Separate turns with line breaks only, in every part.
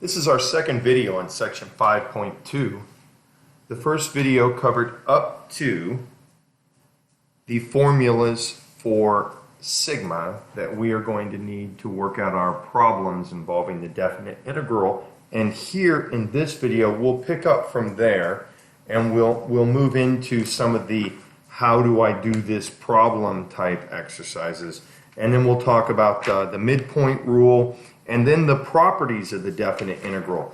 This is our second video on section 5.2. The first video covered up to the formulas for sigma that we are going to need to work out our problems involving the definite integral. And here in this video, we'll pick up from there and we'll move into some of the how do I do this problem type exercises. And then we'll talk about the midpoint rule and then the properties of the definite integral.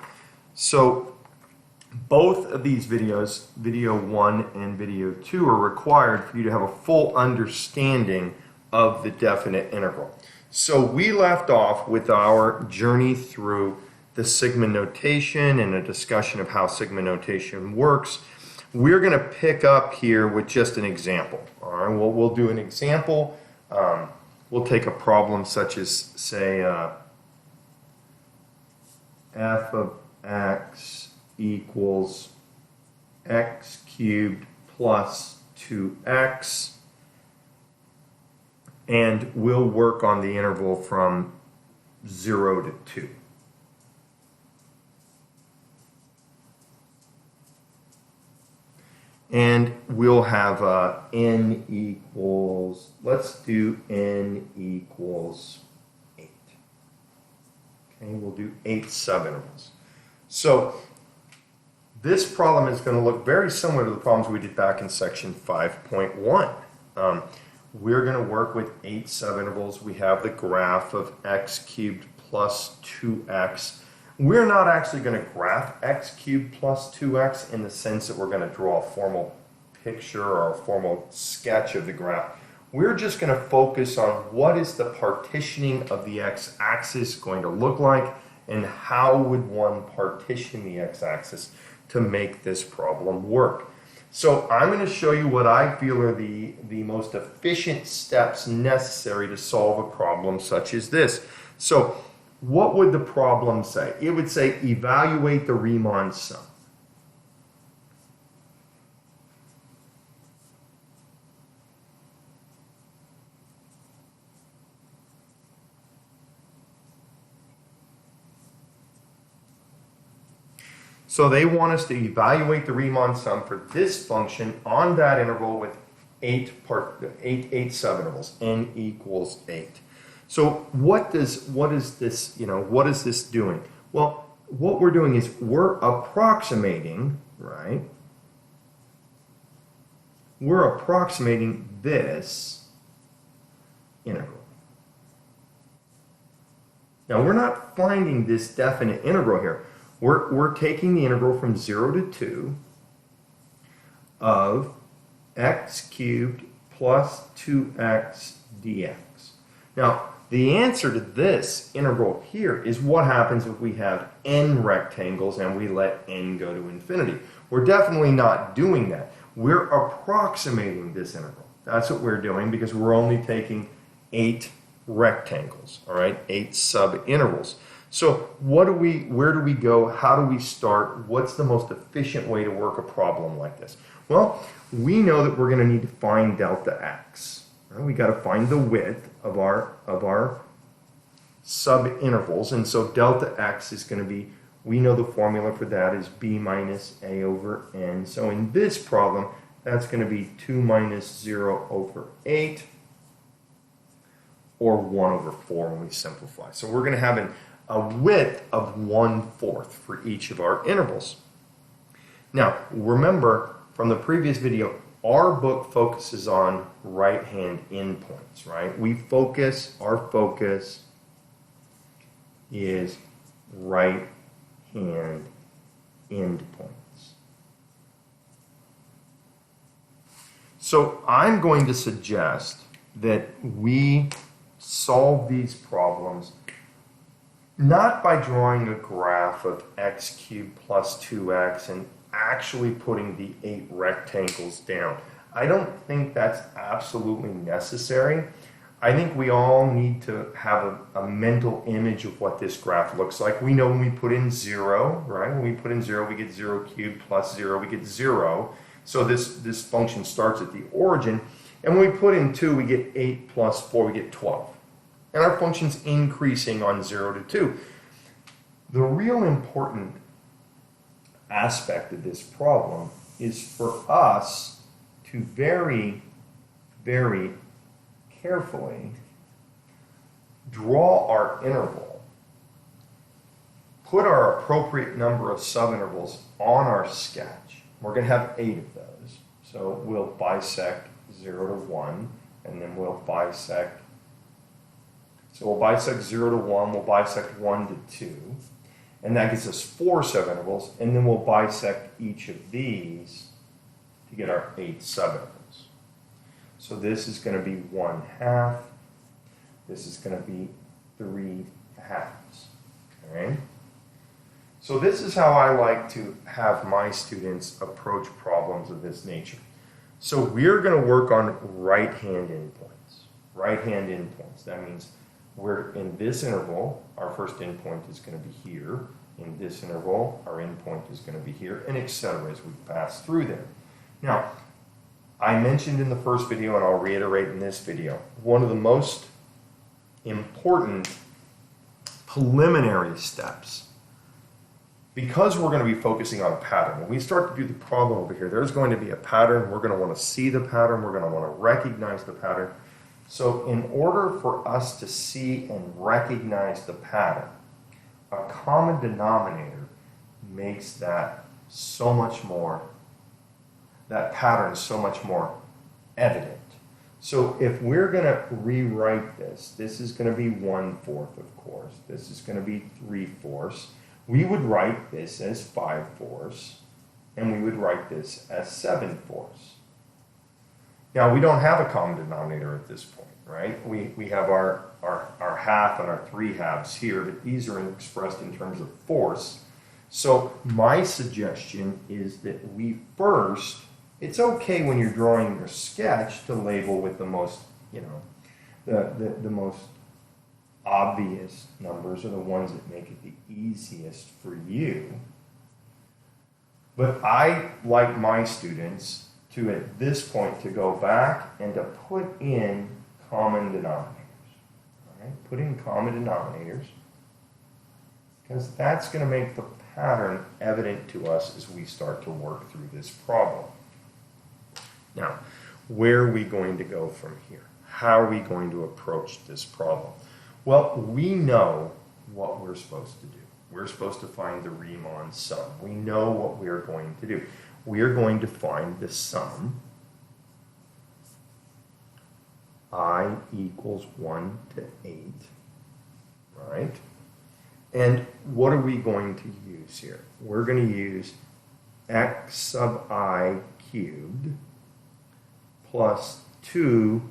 So both of these videos, video 1 and video 2, are required for you to have a full understanding of the definite integral. So we left off with our journey through the sigma notation and a discussion of how sigma notation works. We're going to pick up here with just an example. All right, we'll do an example. We'll take a problem such as, say, f of x equals x cubed plus 2x, and we'll work on the interval from 0 to 2. And we'll have n equals, let's do n equals 8. Okay, we'll do 8 subintervals. So this problem is going to look very similar to the problems we did back in section 5.1. We're going to work with 8 subintervals. We have the graph of x cubed plus 2x. We're not actually going to graph x cubed plus 2x in the sense that we're going to draw a formal picture or a formal sketch of the graph. We're just going to focus on what is the partitioning of the x-axis going to look like and how would one partition the x-axis to make this problem work. So I'm going to show you what I feel are the most efficient steps necessary to solve a problem such as this. So what would the problem say? It would say evaluate the Riemann sum. So they want us to evaluate the Riemann sum for this function on that interval with 8 subintervals, n equals 8. So what is this doing? Well, what we're doing is we're approximating, right? We're approximating this integral. Now we're not finding this definite integral here. We're taking the integral from 0 to 2 of x cubed plus 2x dx. Now, the answer to this integral here is what happens if we have n rectangles and we let n go to infinity. We're definitely not doing that. We're approximating this integral. That's what we're doing because we're only taking 8 rectangles, all right, 8 subintervals. So where do we go? How do we start? What's the most efficient way to work a problem like this? Well, we know that we're going to need to find delta x. Right? We got to find the width of our subintervals, and so delta x is going to be, we know the formula for that is b minus a over n. So in this problem, that's going to be 2 minus 0 over 8, or 1 over 4 when we simplify. So we're going to have a width of 1/4 for each of our intervals. Now, remember from the previous video, our book focuses on right-hand endpoints, right? Our focus is right-hand endpoints. So I'm going to suggest that we solve these problems not by drawing a graph of x cubed plus 2x and actually putting the 8 rectangles down. I don't think that's absolutely necessary. I think we all need to have a mental image of what this graph looks like. We know when we put in 0, right? When we put in 0, we get 0 cubed plus 0, we get 0. So this function starts at the origin. And when we put in 2, we get 8 plus 4, we get 12. And our function's increasing on 0 to 2. The real important aspect of this problem is for us to very, very carefully draw our interval, put our appropriate number of subintervals on our sketch. We're going to have 8 of those. So we'll bisect 0 to 1, and then we'll bisect, so we'll bisect 0 to 1, we'll bisect 1 to 2, and that gives us 4 subintervals, and then we'll bisect each of these to get our 8 subintervals. So this is going to be 1/2, this is going to be 3 halves, okay? So this is how I like to have my students approach problems of this nature. So we're going to work on right-hand endpoints. Right-hand endpoints. That means we're in this interval, our first endpoint is going to be here. In this interval, our endpoint is going to be here, and etc. as we pass through there. Now, I mentioned in the first video, and I'll reiterate in this video, one of the most important preliminary steps, because we're going to be focusing on a pattern. When we start to do the problem over here, there's going to be a pattern. We're going to want to see the pattern. We're going to want to recognize the pattern. So in order for us to see and recognize the pattern, a common denominator makes that so much more, that pattern so much more evident. So if we're going to rewrite this, this is going to be 1/4, of course. This is going to be 3/4. We would write this as 5/4, and we would write this as 7/4. Now, we don't have a common denominator at this point, right? We have our half and our 3 halves here, but these are expressed in terms of force. So my suggestion is that we first, it's okay when you're drawing your sketch to label with the most, the most obvious numbers are the ones that make it the easiest for you. But I like my students to, at this point, to go back and to put in common denominators. All right? Put in common denominators, because that's going to make the pattern evident to us as we start to work through this problem. Now, where are we going to go from here? How are we going to approach this problem? Well, we know what we're supposed to do. We're supposed to find the Riemann sum. We know what we're going to do. We are going to find the sum I equals 1 to 8, right? And what are we going to use here? We're going to use x sub I cubed plus 2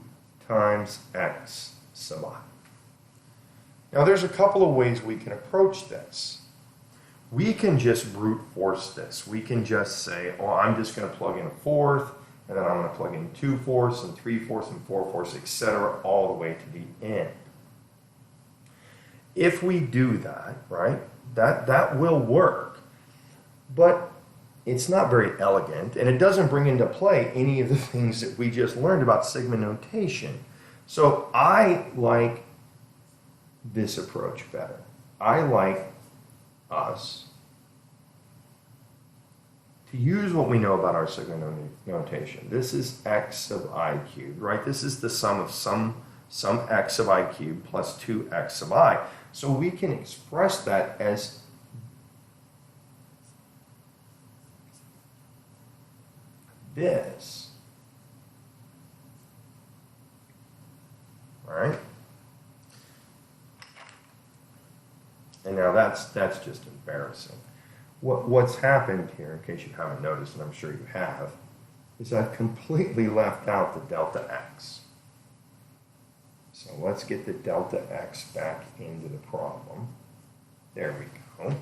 times x sub I. Now, there's a couple of ways we can approach this. We can just brute force this. We can just say, oh, I'm just going to plug in a 4th, and then I'm going to plug in 2/4 and 3/4 and 4/4, etc., all the way to the end. If we do that, right, that will work. But it's not very elegant, and it doesn't bring into play any of the things that we just learned about sigma notation. So I like this approach better. I like us to use what we know about our sigma notation. This is x sub I cubed, right? This is the sum of some x sub I cubed plus 2x sub I. So we can express that as this, right? And now that's just embarrassing. What's happened here, in case you haven't noticed, and I'm sure you have, is I've completely left out the delta x. So let's get the delta x back into the problem. There we go.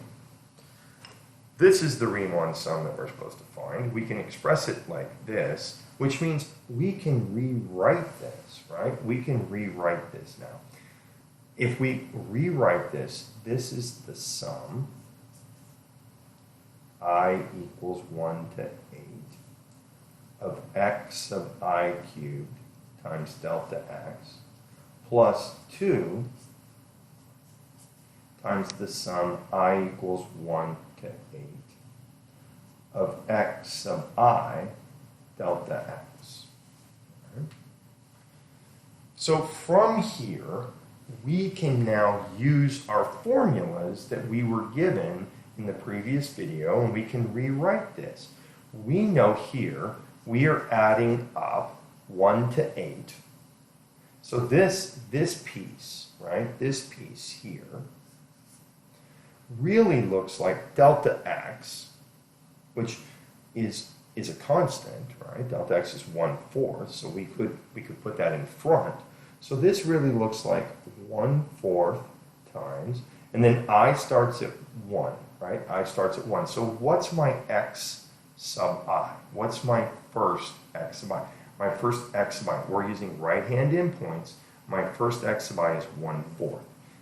This is the Riemann sum that we're supposed to find. We can express it like this, which means we can rewrite this, right? We can rewrite this now. If we rewrite this, this is the sum, I equals 1 to 8, of x sub I cubed times delta x, plus 2 times the sum I equals 1 to 8 of x sub I delta x. Okay. So from here, we can now use our formulas that we were given in the previous video, and we can rewrite this. We know here we are adding up 1 to 8. So this piece, right, this piece here, really looks like delta x, which is a constant, right? Delta x is 1/4, so we could put that in front. So this really looks like 1/4 times, and then I starts at 1, right? I starts at 1. So what's my x sub I? What's my first x sub I? My first x sub I, we're using right-hand endpoints. My first x sub I is 1/4.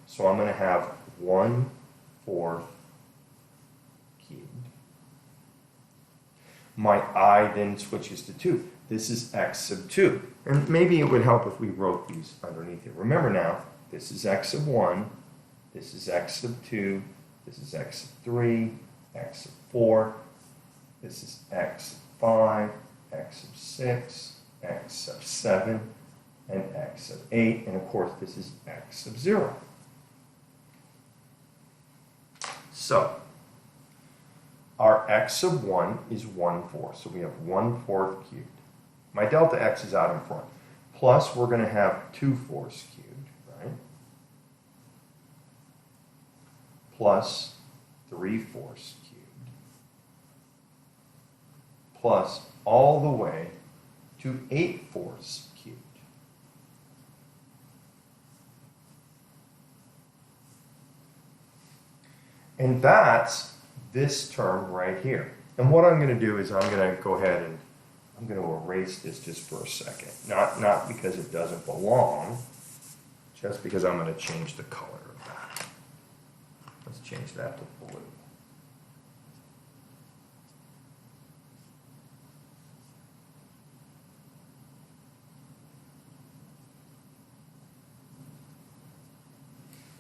So I'm going to have 1/4 cubed. My I then switches to 2. This is x sub 2. And maybe it would help if we wrote these underneath here. Remember now, this is x sub 1, this is x sub 2, this is x sub 3, x sub 4, this is x sub 5, x sub 6, x sub 7, and x sub 8. And of course, this is x sub 0. So, our x sub 1 is 1/4. So we have 1/4 cubed. My delta x is out in front. Plus, we're going to have 2/4 cubed, right? Plus 3/4 cubed. Plus all the way to 8/4 cubed. And that's this term right here. And what I'm going to do is I'm going to go ahead and I'm going to erase this just for a second. Not because it doesn't belong, just because I'm going to change the color of that. Let's change that to blue.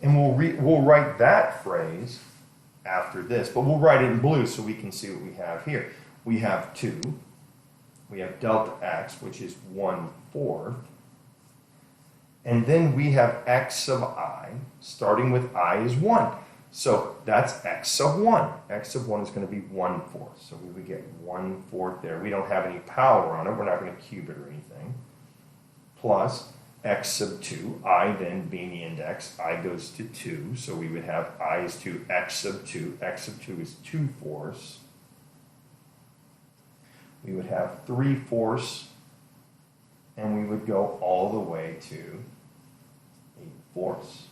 And we'll write that phrase after this, but we'll write it in blue so we can see what we have here. We have 2. We have delta x, which is 1/4. And then we have x sub I, starting with I is 1. So that's x sub 1. X sub 1 is going to be 1/4. So we would get 1/4 there. We don't have any power on it. We're not going to cube it or anything. Plus x sub 2, I then being the index, I goes to 2. So we would have I is 2, x sub 2. X sub 2 is 2/4. We would have 3/4, and we would go all the way to 8/4.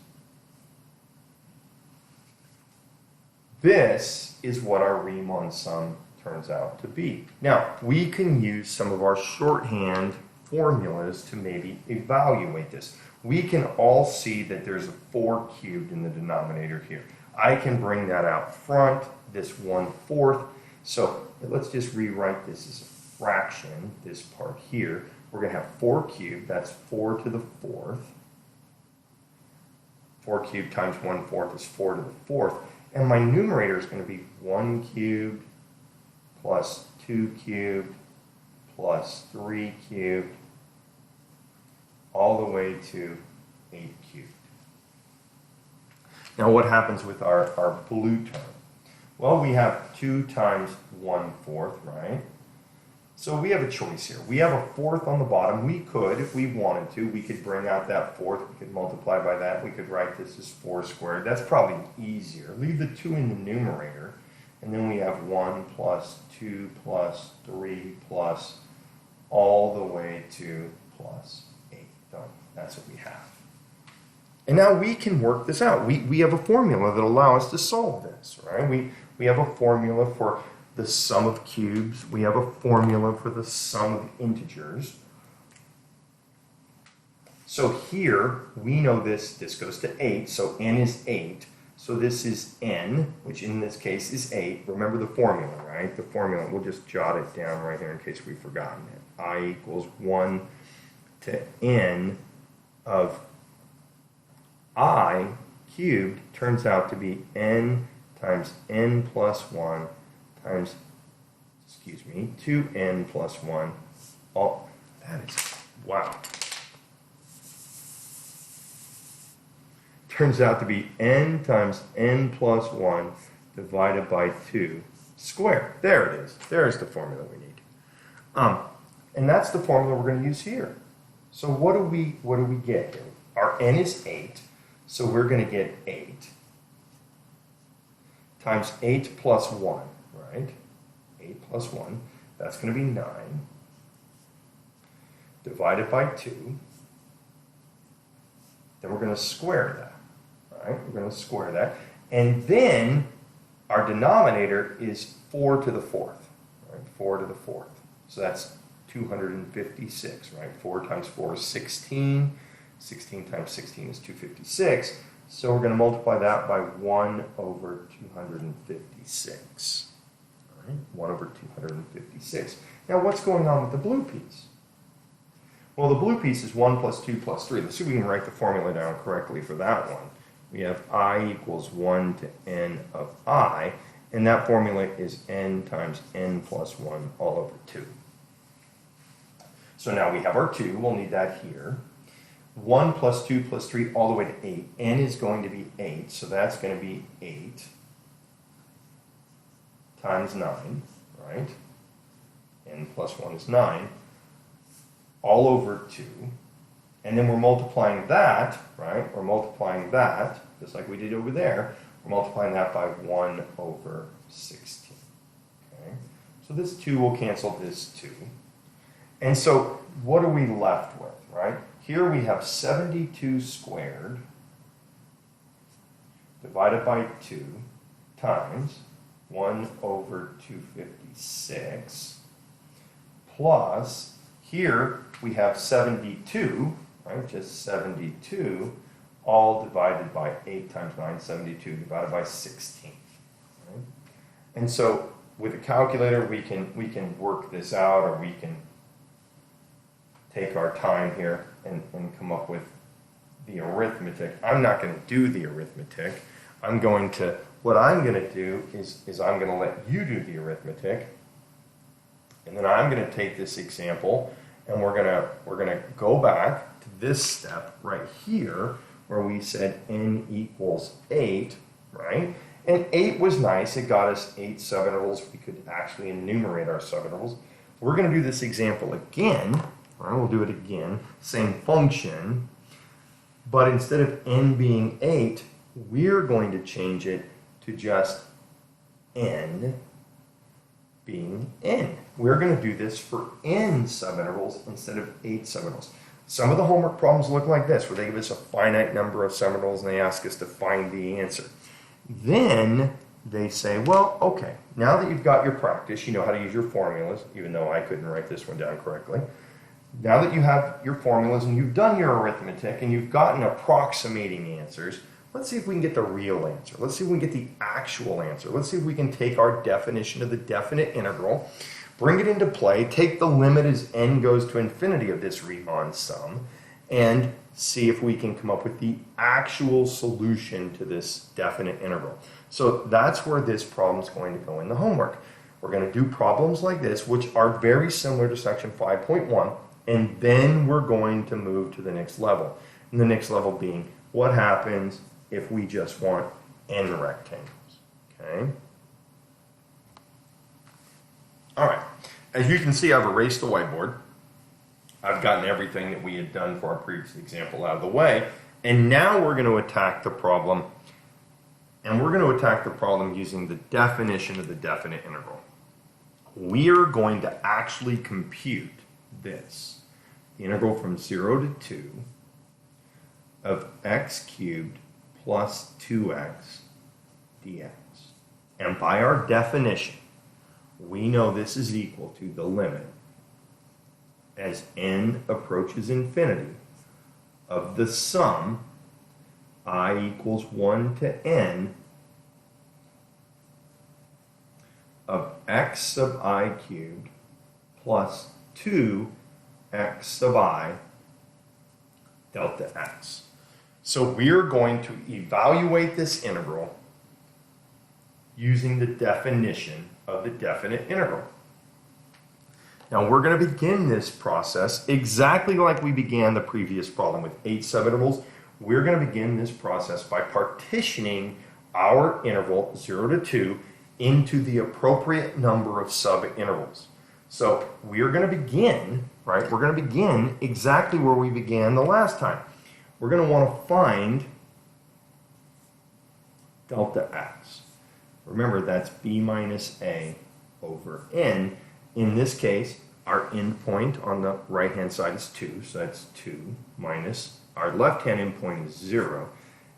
This is what our Riemann sum turns out to be. Now, we can use some of our shorthand formulas to maybe evaluate this. We can all see that there's a 4 cubed in the denominator here. I can bring that out front, this 1/4. So let's just rewrite this as a fraction, this part here. We're going to have 4 cubed, that's 4 to the 4th. 4 cubed times 1/4 is 4 to the 4th. And my numerator is going to be 1 cubed plus 2 cubed plus 3 cubed all the way to 8 cubed. Now what happens with our blue term? Well, we have 2 times 1/4, right? So we have a choice here. We have a 4th on the bottom. We could, if we wanted to, we could bring out that 4th. We could multiply by that. We could write this as 4 squared. That's probably easier. Leave the 2 in the numerator. And then we have 1 plus 2 plus 3 plus all the way to plus 8. Done. That's what we have. And now we can work this out. We have a formula that allows us to solve this, right? We have a formula for the sum of cubes. We have a formula for the sum of integers. So here, we know this goes to 8, so n is 8. So this is n, which in this case is 8. Remember the formula, right? The formula, we'll just jot it down right here in case we've forgotten it. I equals 1 to n of I cubed turns out to be n times n plus 1 times, 2n plus 1. All, that is, wow. Turns out to be n times n plus 1 divided by 2 squared. There it is. There's the formula we need. And that's the formula we're going to use here. So what do we get here? Our n is 8, so we're going to get 8 times 8 plus 1, right? 8 plus 1, that's going to be 9, divided by 2. Then we're going to square that, right? We're going to square that. And then our denominator is 4 to the 4th, right? 4 to the 4th. So that's 256, right? 4 times 4 is 16. 16 times 16 is 256. So we're going to multiply that by 1 over 256. All right? 1 over 256. Now what's going on with the blue piece? Well, the blue piece is 1 plus 2 plus 3. Let's see if we can write the formula down correctly for that one. We have I equals 1 to n of I, and that formula is n times n plus 1 all over 2. So now we have our 2. We'll need that here. 1 plus 2 plus 3 all the way to 8. N is going to be 8, so that's going to be 8 times 9, right? N plus 1 is 9, all over 2. And then we're multiplying that, right? We're multiplying that, just like we did over there. We're multiplying that by 1 over 16. Okay? So this 2 will cancel this 2. And so what are we left with, right? Here we have 72 squared divided by 2 times 1 over 256 plus, here we have 72, right, just 72, all divided by 8 times 9, 72 divided by 16. Right? And so with a calculator we can work this out, or we can take our time here and come up with the arithmetic. I'm not going to do the arithmetic. What I'm going to do is I'm going to let you do the arithmetic, and then I'm going to take this example, and we're going to go back to this step right here where we said n equals 8, right? And 8 was nice. It got us 8 subintervals. We could actually enumerate our subintervals. We're going to do this example again. Right, we'll do it again, same function, but instead of n being 8, we're going to change it to just n being n. We're going to do this for n subintervals instead of 8 subintervals. Some of the homework problems look like this, where they give us a finite number of subintervals and they ask us to find the answer. Then they say, well, okay, now that you've got your practice, you know how to use your formulas, even though I couldn't write this one down correctly. Now that you have your formulas and you've done your arithmetic and you've gotten approximating answers, let's see if we can get the real answer. Let's see if we can get the actual answer. Let's see if we can take our definition of the definite integral, bring it into play, take the limit as n goes to infinity of this Riemann sum, and see if we can come up with the actual solution to this definite integral. So that's where this problem is going to go in the homework. We're going to do problems like this, which are very similar to section 5.1. And then we're going to move to the next level. And the next level being, what happens if we just want n rectangles? Okay? All right. As you can see, I've erased the whiteboard. I've gotten everything that we had done for our previous example out of the way. And now we're going to attack the problem. And we're going to attack the problem using the definition of the definite integral. We are going to actually compute this, the integral from 0 to 2 of x cubed plus 2x dx. And by our definition, we know this is equal to the limit as n approaches infinity of the sum I equals 1 to n of x sub I cubed plus 2x sub I delta x. So we're going to evaluate this integral using the definition of the definite integral. Now we're going to begin this process exactly like we began the previous problem with 8 subintervals. We're going to begin this process by partitioning our interval 0 to 2 into the appropriate number of subintervals. So we're going to begin, right? We're going to begin exactly where we began the last time. We're going to want to find delta x. Remember, that's b minus a over n. In this case, our endpoint on the right-hand side is 2, so that's 2 minus our left-hand endpoint is 0.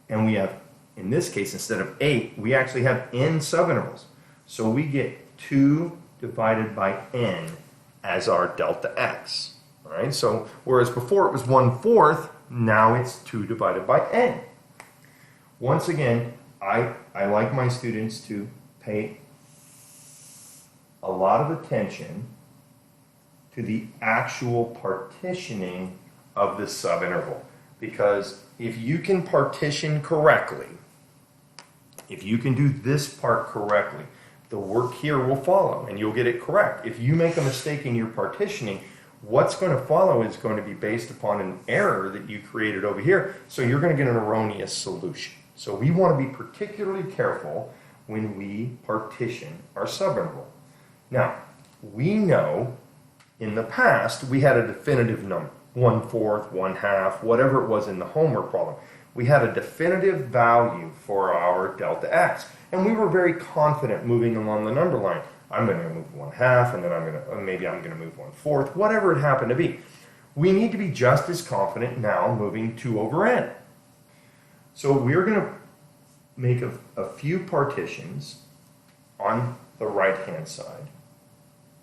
And we have, in this case, instead of 8, we actually have n subintervals. So we get 2 divided by n as our delta x. All right, so whereas before it was 1/4, now it's 2 divided by n. Once again, I like my students to pay a lot of attention to the actual partitioning of the subinterval. Because if you can partition correctly, if you can do this part correctly, the work here will follow and you'll get it correct. If you make a mistake in your partitioning, what's going to follow is going to be based upon an error that you created over here, so you're going to get an erroneous solution. So we want to be particularly careful when we partition our subinterval. Now, we know in the past we had a definitive number, 1/4, 1/2, whatever it was in the homework problem. We had a definitive value for our delta x, and we were very confident moving along the number line. I'm going to move 1/2, and then maybe I'm going to move 1/4, whatever it happened to be. We need to be just as confident now moving 2 over n. So we're going to make a few partitions on the right-hand side,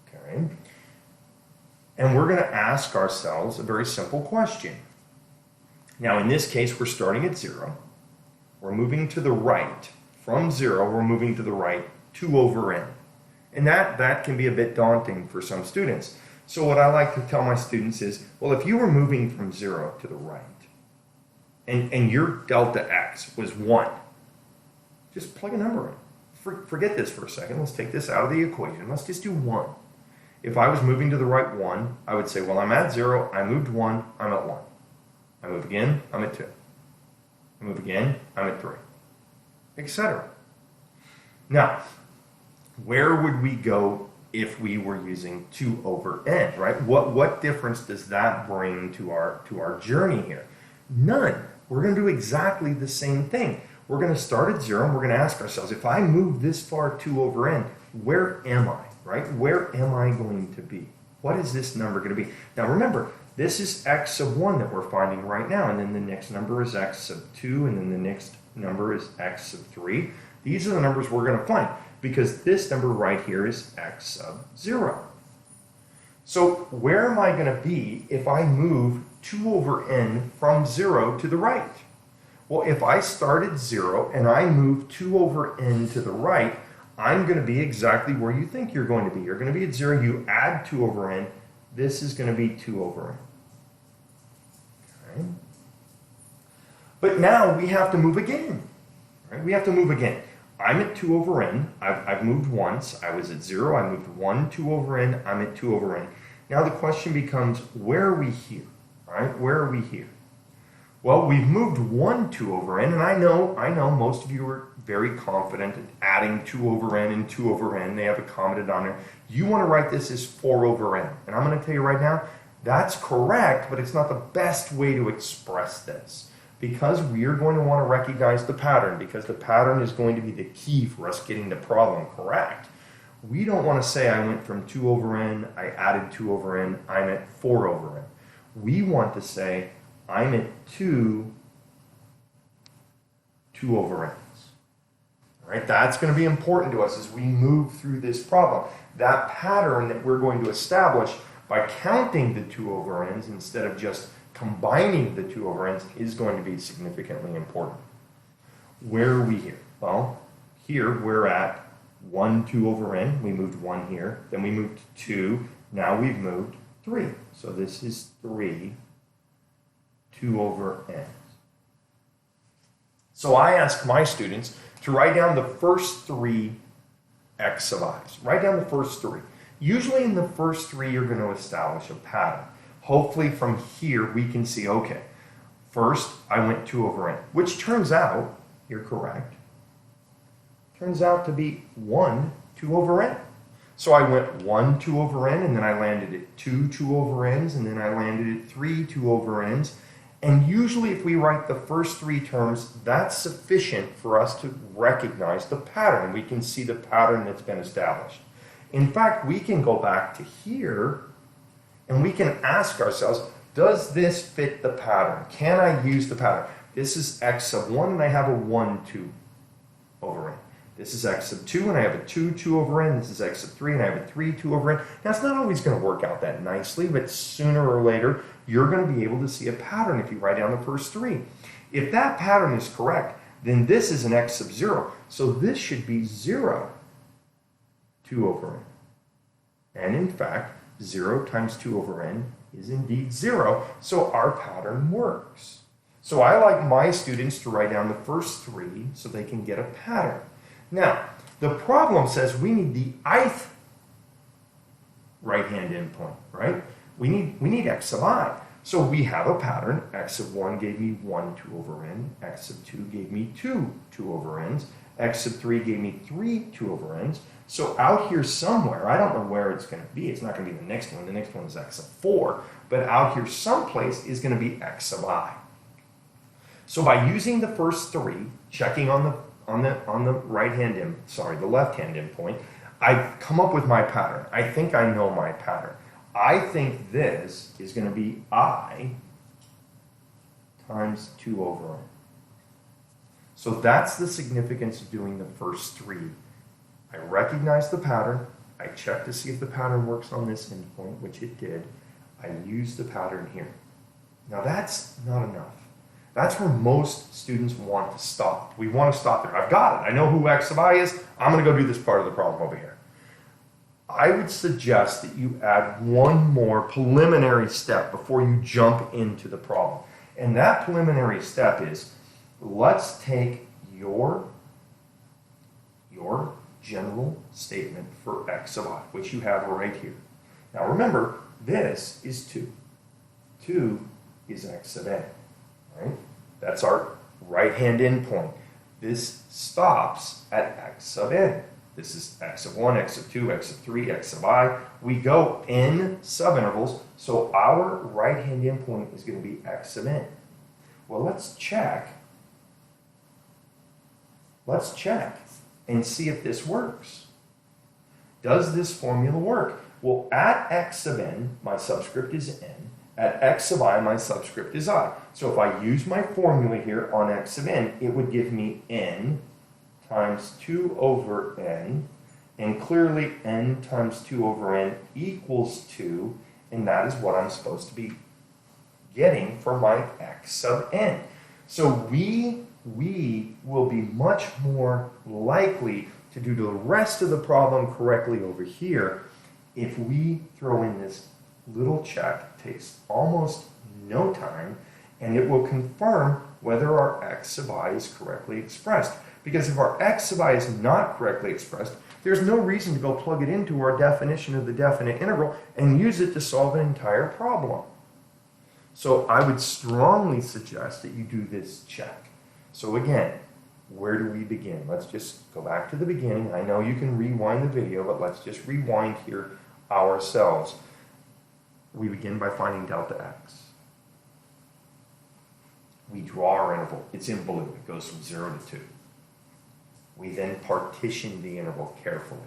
okay? And we're going to ask ourselves a very simple question. Now, in this case, we're starting at 0. We're moving to the right. From 0, we're moving to the right 2 over n. And that can be a bit daunting for some students. So what I like to tell my students is, well, if you were moving from 0 to the right, and your delta x was 1, just plug a number in. Forget this for a second. Let's take this out of the equation. Let's just do 1. If I was moving to the right 1, I would say, well, I'm at 0, I moved 1, I'm at 1. I move again, I'm at 2. I move again, I'm at 3, etc. Now, where would we go if we were using 2 over n, right? What difference does that bring to our journey here? None. We're going to do exactly the same thing. We're going to start at 0, and we're going to ask ourselves, if I move this far 2 over n, where am I, right? Where am I going to be? What is this number going to be? Now remember, this is x sub 1 that we're finding right now, and then the next number is x sub 2, and then the next number is x sub 3. These are the numbers we're going to find, because this number right here is x sub 0. So where am I going to be if I move 2 over n from 0 to the right? Well, if I start at 0 and I move 2 over n to the right, I'm going to be exactly where you think you're going to be. You're going to be at 0, you add 2 over n, this is going to be 2 over n. Okay. But now we have to move again. Right? We have to move again. I'm at 2 over n. I've moved once. I was at 0. I moved 1, 2 over n. I'm at 2 over n. Now the question becomes, where are we here? Right? Where are we here? Well, we've moved 1, 2 over n, and I know most of you are very confident at adding 2 over n and 2 over n. They have a common denominator. You want to write this as 4 over n. And I'm going to tell you right now, that's correct, but it's not the best way to express this. Because we are going to want to recognize the pattern, because the pattern is going to be the key for us getting the problem correct. We don't want to say I went from 2 over n, I added 2 over n, I'm at 4 over n. We want to say I'm at 2 over n's. All right, that's going to be important to us as we move through this problem. That pattern that we're going to establish by counting the 2 over n's instead of just combining the 2 over n's is going to be significantly important. Where are we here? Well, here we're at 1, 2 over n. We moved 1 here. Then we moved 2. Now we've moved 3. So this is 3, 2 over n. So I ask my students to write down the first three x sub i's. Write down the first three. Usually in the first three, you're going to establish a pattern. Hopefully from here, we can see, okay, first I went 2 over n, which turns out, you're correct, turns out to be 1, 2 over n. So I went 1, 2 over n, and then I landed at 2, 2 over n's, and then I landed at 3, 2 over n's. And usually if we write the first three terms, that's sufficient for us to recognize the pattern. We can see the pattern that's been established. In fact, we can go back to here and we can ask ourselves, does this fit the pattern? Can I use the pattern? This is x sub 1 and I have a 1, 2 over n. This is x sub 2 and I have a 2, 2 over n. This is x sub 3 and I have a 3, 2 over n. Now it's not always going to work out that nicely, but sooner or later you're going to be able to see a pattern if you write down the first three. If that pattern is correct, then this is an x sub 0. So this should be 0, 2 over n. And in fact, 0 times 2 over n is indeed 0, so our pattern works. So I like my students to write down the first three so they can get a pattern. Now, the problem says we need the ith right-hand endpoint, right? We need x sub I. So we have a pattern. X sub 1 gave me 1, 2 over n. X sub 2 gave me 2, 2 over n's. X sub 3 gave me 3, 2 over n's. So out here somewhere, I don't know where it's going to be. It's not going to be the next one. The next one is x sub 4. But out here someplace is going to be x sub I. So by using the first three, checking on the right-hand end, sorry, the left-hand endpoint, I've come up with my pattern. I think I know my pattern. I think this is going to be I times 2 over n. So that's the significance of doing the first three. I recognize the pattern. I check to see if the pattern works on this endpoint, which it did. I use the pattern here. Now that's not enough. That's where most students want to stop. We want to stop there. I've got it. I know who x sub I is. I'm going to go do this part of the problem over here. I would suggest that you add one more preliminary step before you jump into the problem. And that preliminary step is, let's take your general statement for x sub I, which you have right here. Now remember, this is 2. 2 is x sub n. Right? That's our right-hand endpoint. This stops at x sub n. This is x sub 1, x sub 2, x sub 3, x sub I. We go in subintervals, so our right-hand endpoint is going to be x sub n. Well, let's check. Let's check and see if this works. Does this formula work? Well, at x sub n, my subscript is n. At x sub I, my subscript is I. So if I use my formula here on x sub n, it would give me n times 2 over n, and clearly n times 2 over n equals 2, and that is what I'm supposed to be getting for my x sub n. So we will be much more likely to do the rest of the problem correctly over here if we throw in this little check. It takes almost no time, and it will confirm whether our x sub I is correctly expressed. Because if our x sub I is not correctly expressed, there's no reason to go plug it into our definition of the definite integral and use it to solve an entire problem. So I would strongly suggest that you do this check. So again, where do we begin? Let's just go back to the beginning. I know you can rewind the video, but let's just rewind here ourselves. We begin by finding delta x. We draw our interval. It's in blue. It goes from 0 to 2. We then partition the interval carefully.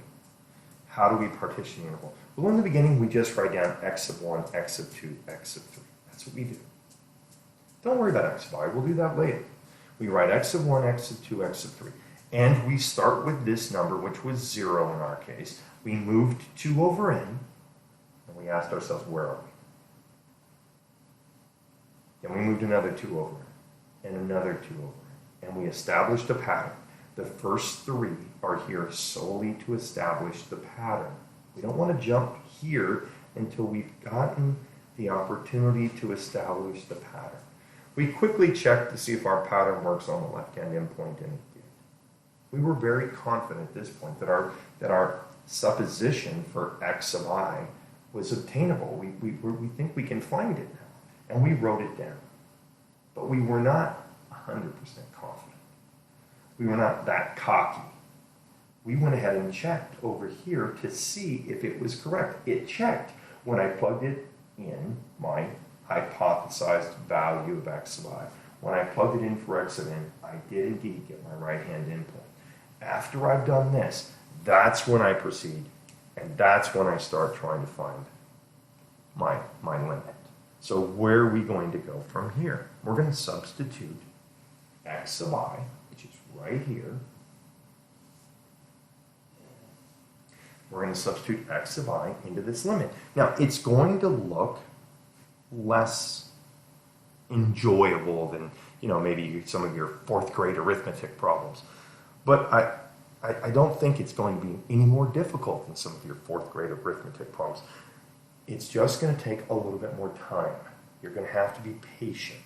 How do we partition the interval? Well, in the beginning, we just write down x sub 1, x sub 2, x sub 3. That's what we do. Don't worry about x sub I. We'll do that later. We write x sub 1, x sub 2, x sub 3. And we start with this number, which was 0 in our case. We moved 2 over n, and we asked ourselves, where are we? Then we moved another 2 over n, and another 2 over n. And we established a pattern. The first three are here solely to establish the pattern. We don't want to jump here until we've gotten the opportunity to establish the pattern. We quickly checked to see if our pattern works on the left-hand endpoint, and it did. We were very confident at this point that our supposition for x of I was obtainable. We think we can find it now, and we wrote it down. But we were not 100% confident. We were not that cocky. We went ahead and checked over here to see if it was correct. It checked when I plugged it in my hypothesized value of x of I. When I plugged it in for x of n, I did indeed get my right-hand endpoint. After I've done this, that's when I proceed, and that's when I start trying to find my limit. So where are we going to go from here? We're going to substitute x of I, which is right here. We're going to substitute x of I into this limit. Now, it's going to look less enjoyable than, maybe some of your fourth grade arithmetic problems. But I don't think it's going to be any more difficult than some of your fourth grade arithmetic problems. It's just going to take a little bit more time. You're going to have to be patient.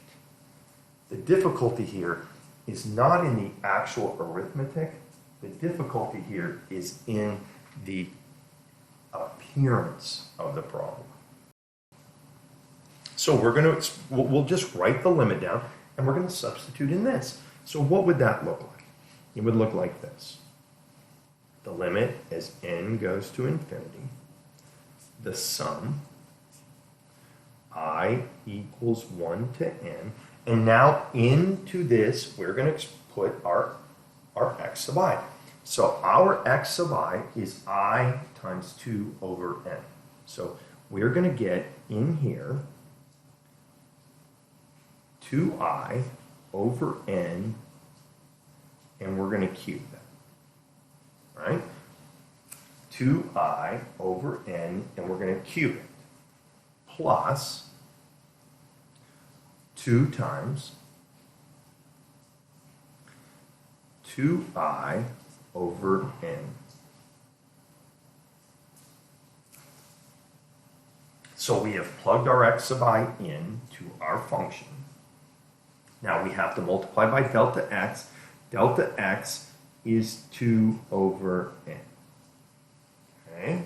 The difficulty here is not in the actual arithmetic. The difficulty here is in the appearance of the problem. So we'll just write the limit down, and we're going to substitute in this. So what would that look like? It would look like this. The limit as n goes to infinity, the sum I equals 1 to n, and now into this we're going to put our x of I. So our x of I is I times 2 over n. So we're going to get in here 2i over n, and we're going to cube that, right? 2i over n, and we're going to cube it, plus 2 times 2i over n. So we have plugged our x of I in to our function. Now we have to multiply by delta x. Delta x is 2 over n. Okay?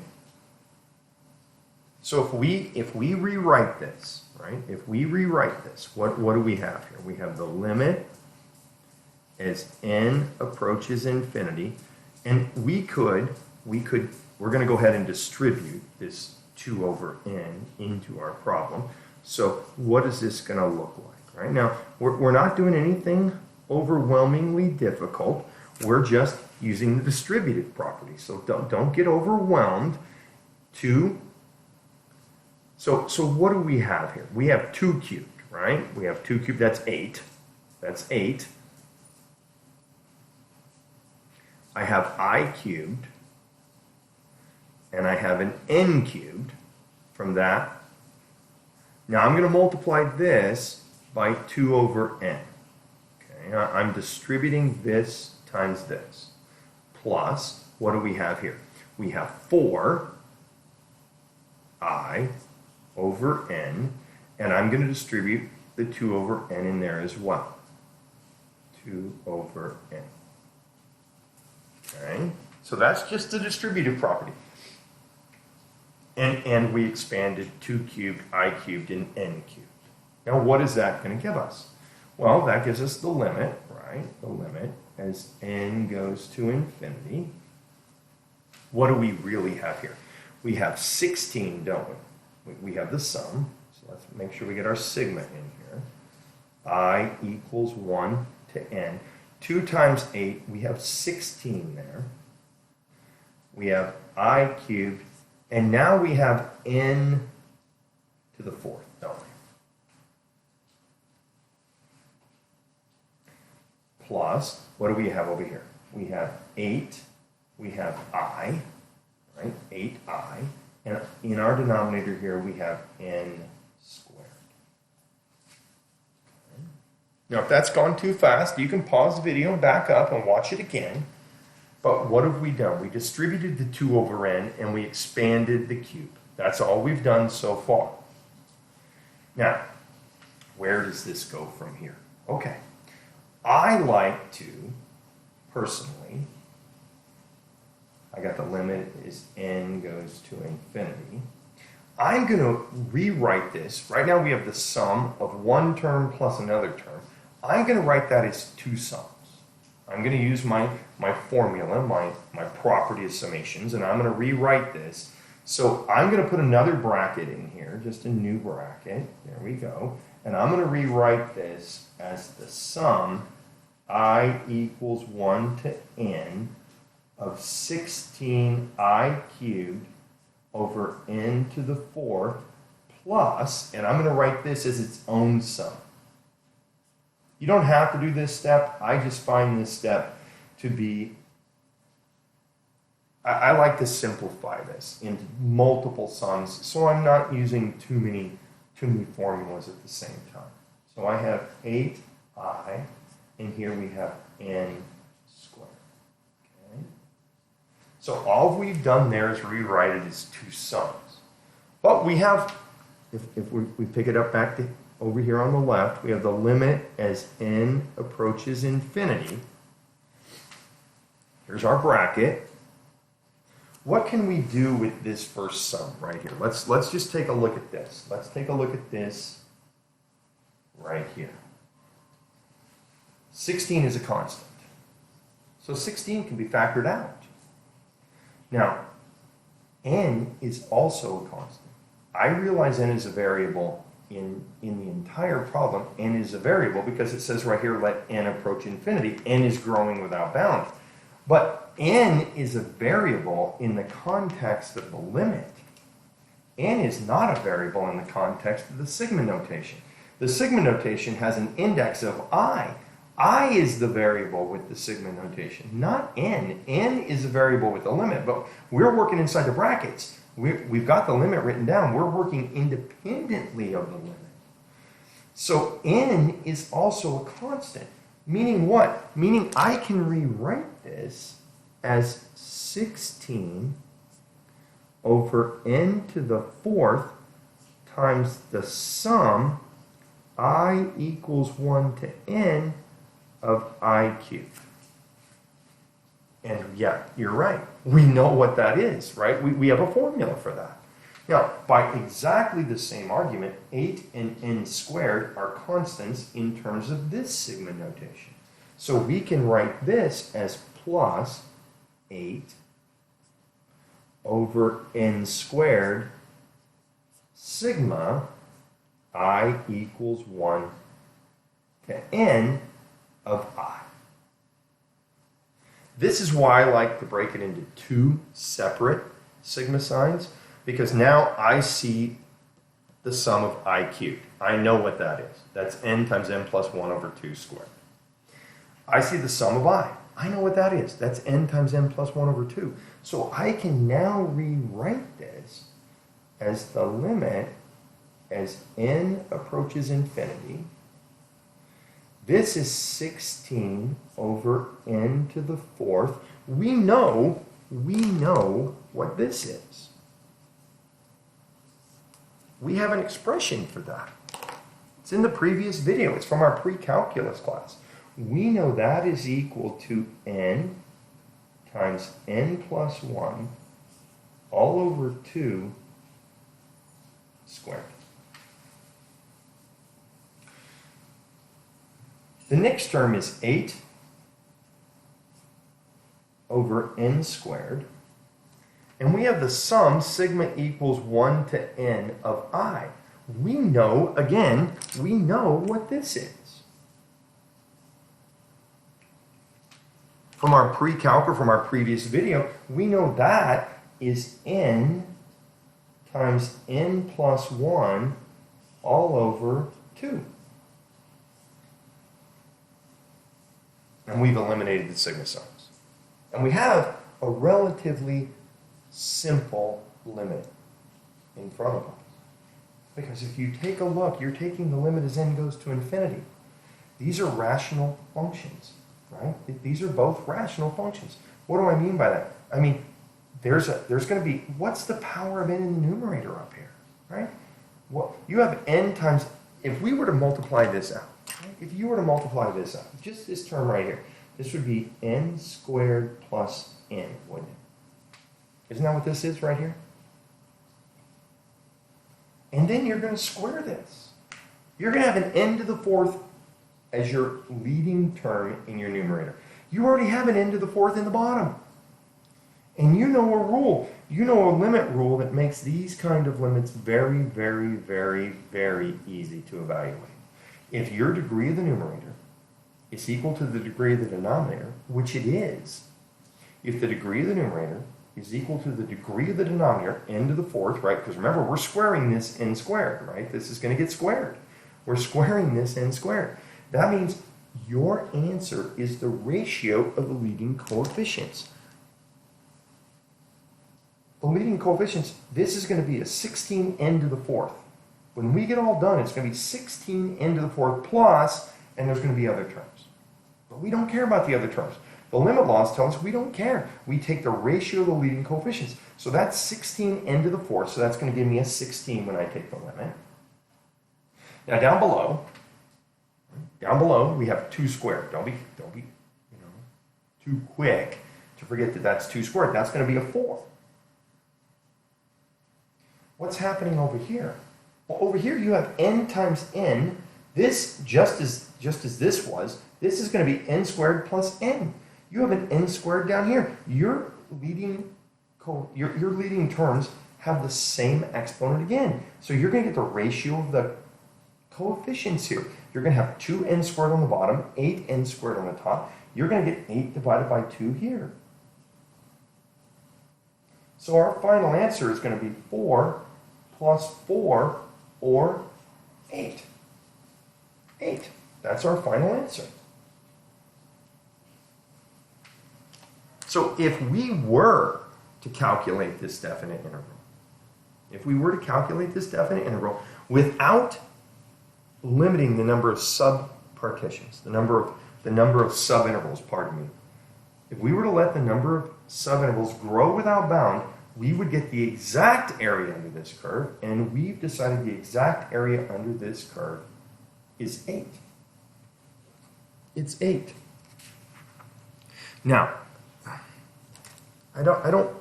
So if we rewrite this, right? If we rewrite this, what do we have here? We have the limit as n approaches infinity, and we're going to go ahead and distribute this 2 over n into our problem. So what is this going to look like? Right now, we're not doing anything overwhelmingly difficult. We're just using the distributive property. So don't get overwhelmed. So what do we have here? We have 2 cubed, right? We have 2 cubed. That's 8. That's 8. I have I cubed, and I have an n cubed from that. Now I'm going to multiply this by 2 over n. Okay, I'm distributing this times this. Plus, what do we have here? We have 4i over n, and I'm going to distribute the 2 over n in there as well. 2 over n. Okay, so that's just the distributive property. And we expanded 2 cubed, I cubed, and n cubed. Now what is that going to give us? Well, that gives us the limit, right? The limit as n goes to infinity. What do we really have here? We have 16, don't we? We have the sum. So let's make sure we get our sigma in here. I equals 1 to n. 2 times 8, we have 16 there. We have I cubed, and now we have n to the 4th, don't we? Plus, what do we have over here? We have 8, we have I, right? 8i, and in our denominator here we have n squared. Okay. Now, if that's gone too fast, you can pause the video and back up and watch it again. But what have we done? We distributed the 2 over n, and we expanded the cube. That's all we've done so far. Now, Where does this go from here? Okay. I like to, personally, I got the limit is n goes to infinity. I'm going to rewrite this. Right now we have the sum of one term plus another term. I'm going to write that as two sums. I'm going to use my formula, my property of summations, and I'm going to rewrite this. So I'm going to put another bracket in here, just a new bracket. There we go. And I'm going to rewrite this as the sum I equals 1 to n of 16I cubed over n to the 4th plus, and I'm going to write this as its own sum. You don't have to do this step. I just find this step to be, I like to simplify this into multiple sums so I'm not using too many formulas at the same time. So I have 8I, and here we have n squared. Okay? So all we've done there is rewrite it as two sums. But we have, if we pick it up back to over here on the left, we have the limit as n approaches infinity. Here's our bracket. What can we do with this first sum right here? Let's just take a look at this. Let's take a look at this right here. 16 is a constant. So 16 can be factored out. Now, n is also a constant. I realize n is a variable in the entire problem. N is a variable because it says right here, let n approach infinity. N is growing without bounds. But n is a variable in the context of the limit. N is not a variable in the context of the sigma notation. The sigma notation has an index of I. I is the variable with the sigma notation, not n. N is a variable with the limit, but we're working inside the brackets. We've got the limit written down. We're working independently of the limit. So n is also a constant. Meaning what? Meaning I can rewrite this as 16 over n to the 4th times the sum I equals 1 to n of I cubed. And yeah, you're right. We know what that is, right? We have a formula for that. Now, by exactly the same argument, 8 and n squared are constants in terms of this sigma notation. So we can write this as plus 8 over n squared sigma I equals 1 to n of I. This is why I like to break it into two separate sigma signs, because now I see the sum of I cubed. I know what that is. That's n times n plus 1 over 2 squared. I see the sum of I. I know what that is. That's n times n plus 1 over 2. So I can now rewrite this as the limit as n approaches infinity. This is 16 over n to the 4th. We know what this is. We have an expression for that. It's in the previous video. It's from our pre-calculus class. We know that is equal to n times n plus 1 all over 2 squared. The next term is 8 over n squared. And we have the sum sigma equals 1 to n of I. We know, again, we know what this is. From our pre-calc or from our previous video, we know that is n times n plus 1 all over 2. And we've eliminated the sigma signs. And we have a relatively simple limit in front of us. Because if you take a look, you're taking the limit as n goes to infinity. These are rational functions, right? These are both rational functions. What do I mean by that? I mean, there's going to be, what's the power of n in the numerator up here, right? Well, you have n times, if we were to multiply this out, right? If you were to multiply this out, just this term right here, this would be n squared plus n, wouldn't it? Isn't that what this is right here? And then you're going to square this. You're going to have an n to the fourth as your leading term in your numerator. You already have an n to the fourth in the bottom. And you know a rule. You know a limit rule that makes these kind of limits very, very, very, very easy to evaluate. If your degree of the numerator is equal to the degree of the denominator, which it is, if the degree of the numerator is equal to the degree of the denominator, n to the fourth, right? Because remember, we're squaring this n squared, right? This is going to get squared. We're squaring this n squared. That means your answer is the ratio of the leading coefficients. The leading coefficients, this is going to be a 16n to the fourth. When we get all done, it's going to be 16n to the fourth plus, and there's going to be other terms. But we don't care about the other terms. The limit laws tell us we don't care. We take the ratio of the leading coefficients. So that's 16n to the fourth, so that's going to give me a 16 when I take the limit. Now down below, we have 2 squared. Don't be too quick to forget that that's 2 squared. That's going to be a 4. What's happening over here? Well, over here you have n times n. This, just as this was, this is going to be n squared plus n. You have an n squared down here. Your leading terms have the same exponent again. So you're going to get the ratio of the coefficients here. You're going to have 2n squared on the bottom, 8n squared on the top. You're going to get 8 divided by 2 here. So our final answer is going to be 4 plus 4, or 8. 8. That's our final answer. So if we were to calculate this definite integral, without limiting the number of subpartitions, the number of subintervals, pardon me, if we were to let the number of subintervals grow without bound, we would get the exact area under this curve, and we've decided the exact area under this curve is 8. It's 8. Now, I don't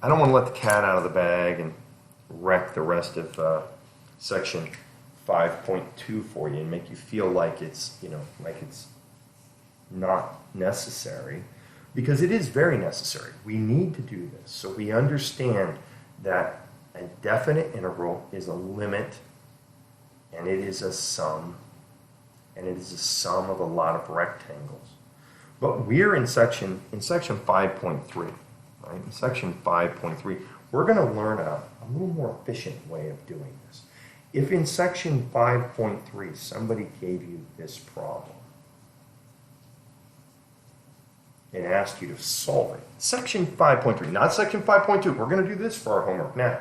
want to let the cat out of the bag and wreck the rest of section 5.2 for you and make you feel like it's not necessary. Because it is very necessary. We need to do this so we understand that a definite integral is a limit, and it is a sum, and it is a sum of a lot of rectangles. But we're in section 5.3, right? In section 5.3, we're going to learn a little more efficient way of doing this. If in section 5.3 somebody gave you this problem and asked you to solve it. Section 5.3, not section 5.2. We're going to do this for our homework now.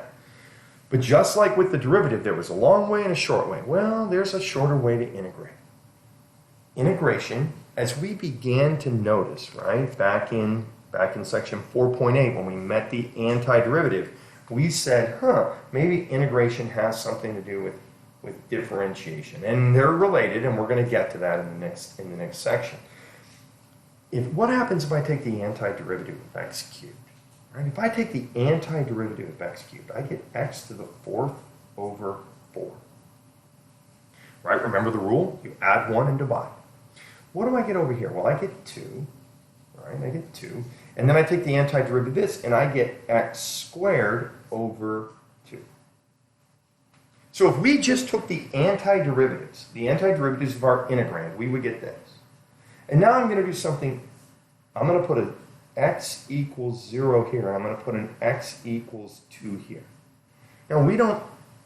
But just like with the derivative, there was a long way and a short way. Well, there's a shorter way to integrate. Integration, as we began to notice, right, back in section 4.8 when we met the antiderivative, we said, maybe integration has something to do with differentiation. And they're related, and we're going to get to that in the next section. What happens if I take the antiderivative of x cubed? Right? If I take the antiderivative of x cubed, I get x to the 4th over 4. Right? Remember the rule? You add 1 and divide. What do I get over here? Well, I get 2. Right? I get 2. And then I take the antiderivative of this, and I get x squared over 2. So if we just took the antiderivatives of our integrand, we would get this. And now I'm going to do something. I'm going to put an x equals 0 here, and I'm going to put an x equals 2 here. Now,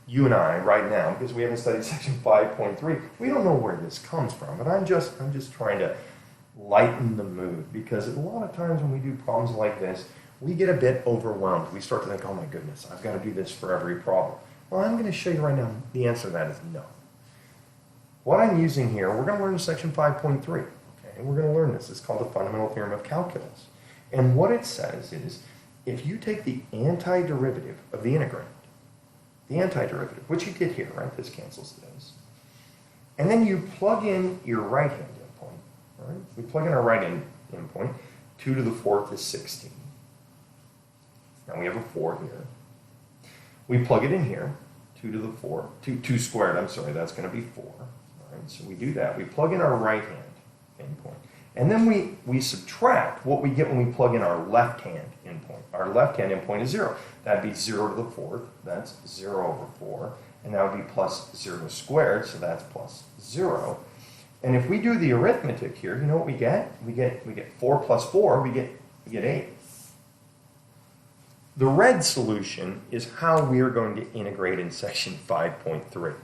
you and I, right now, because we haven't studied section 5.3, we don't know where this comes from. But I'm just trying to lighten the mood, because a lot of times when we do problems like this, we get a bit overwhelmed. We start to think, oh my goodness, I've got to do this for every problem. Well, I'm going to show you right now the answer to that is no. What I'm using here, we're going to learn in section 5.3. And we're going to learn this. It's called the fundamental theorem of calculus. And what it says is, if you take the antiderivative of the integrand, which you did here, right? This cancels this. And then you plug in your right-hand endpoint. All right? We plug in our right-hand endpoint. 2 to the 4th is 16. Now we have a 4 here. We plug it in here. 2 to the 4. 2 squared, I'm sorry, that's going to be 4. All right, so we do that. We plug in our right-hand endpoint. And then we subtract what we get when we plug in our left-hand endpoint. Our left-hand endpoint is 0. That'd be 0 to the 4th. That's 0 over 4. And that would be plus 0 squared, so that's plus 0. And if we do the arithmetic here, you know what we get? We get 4 plus 4, we get 8. The red solution is how we are going to integrate in section 5.3.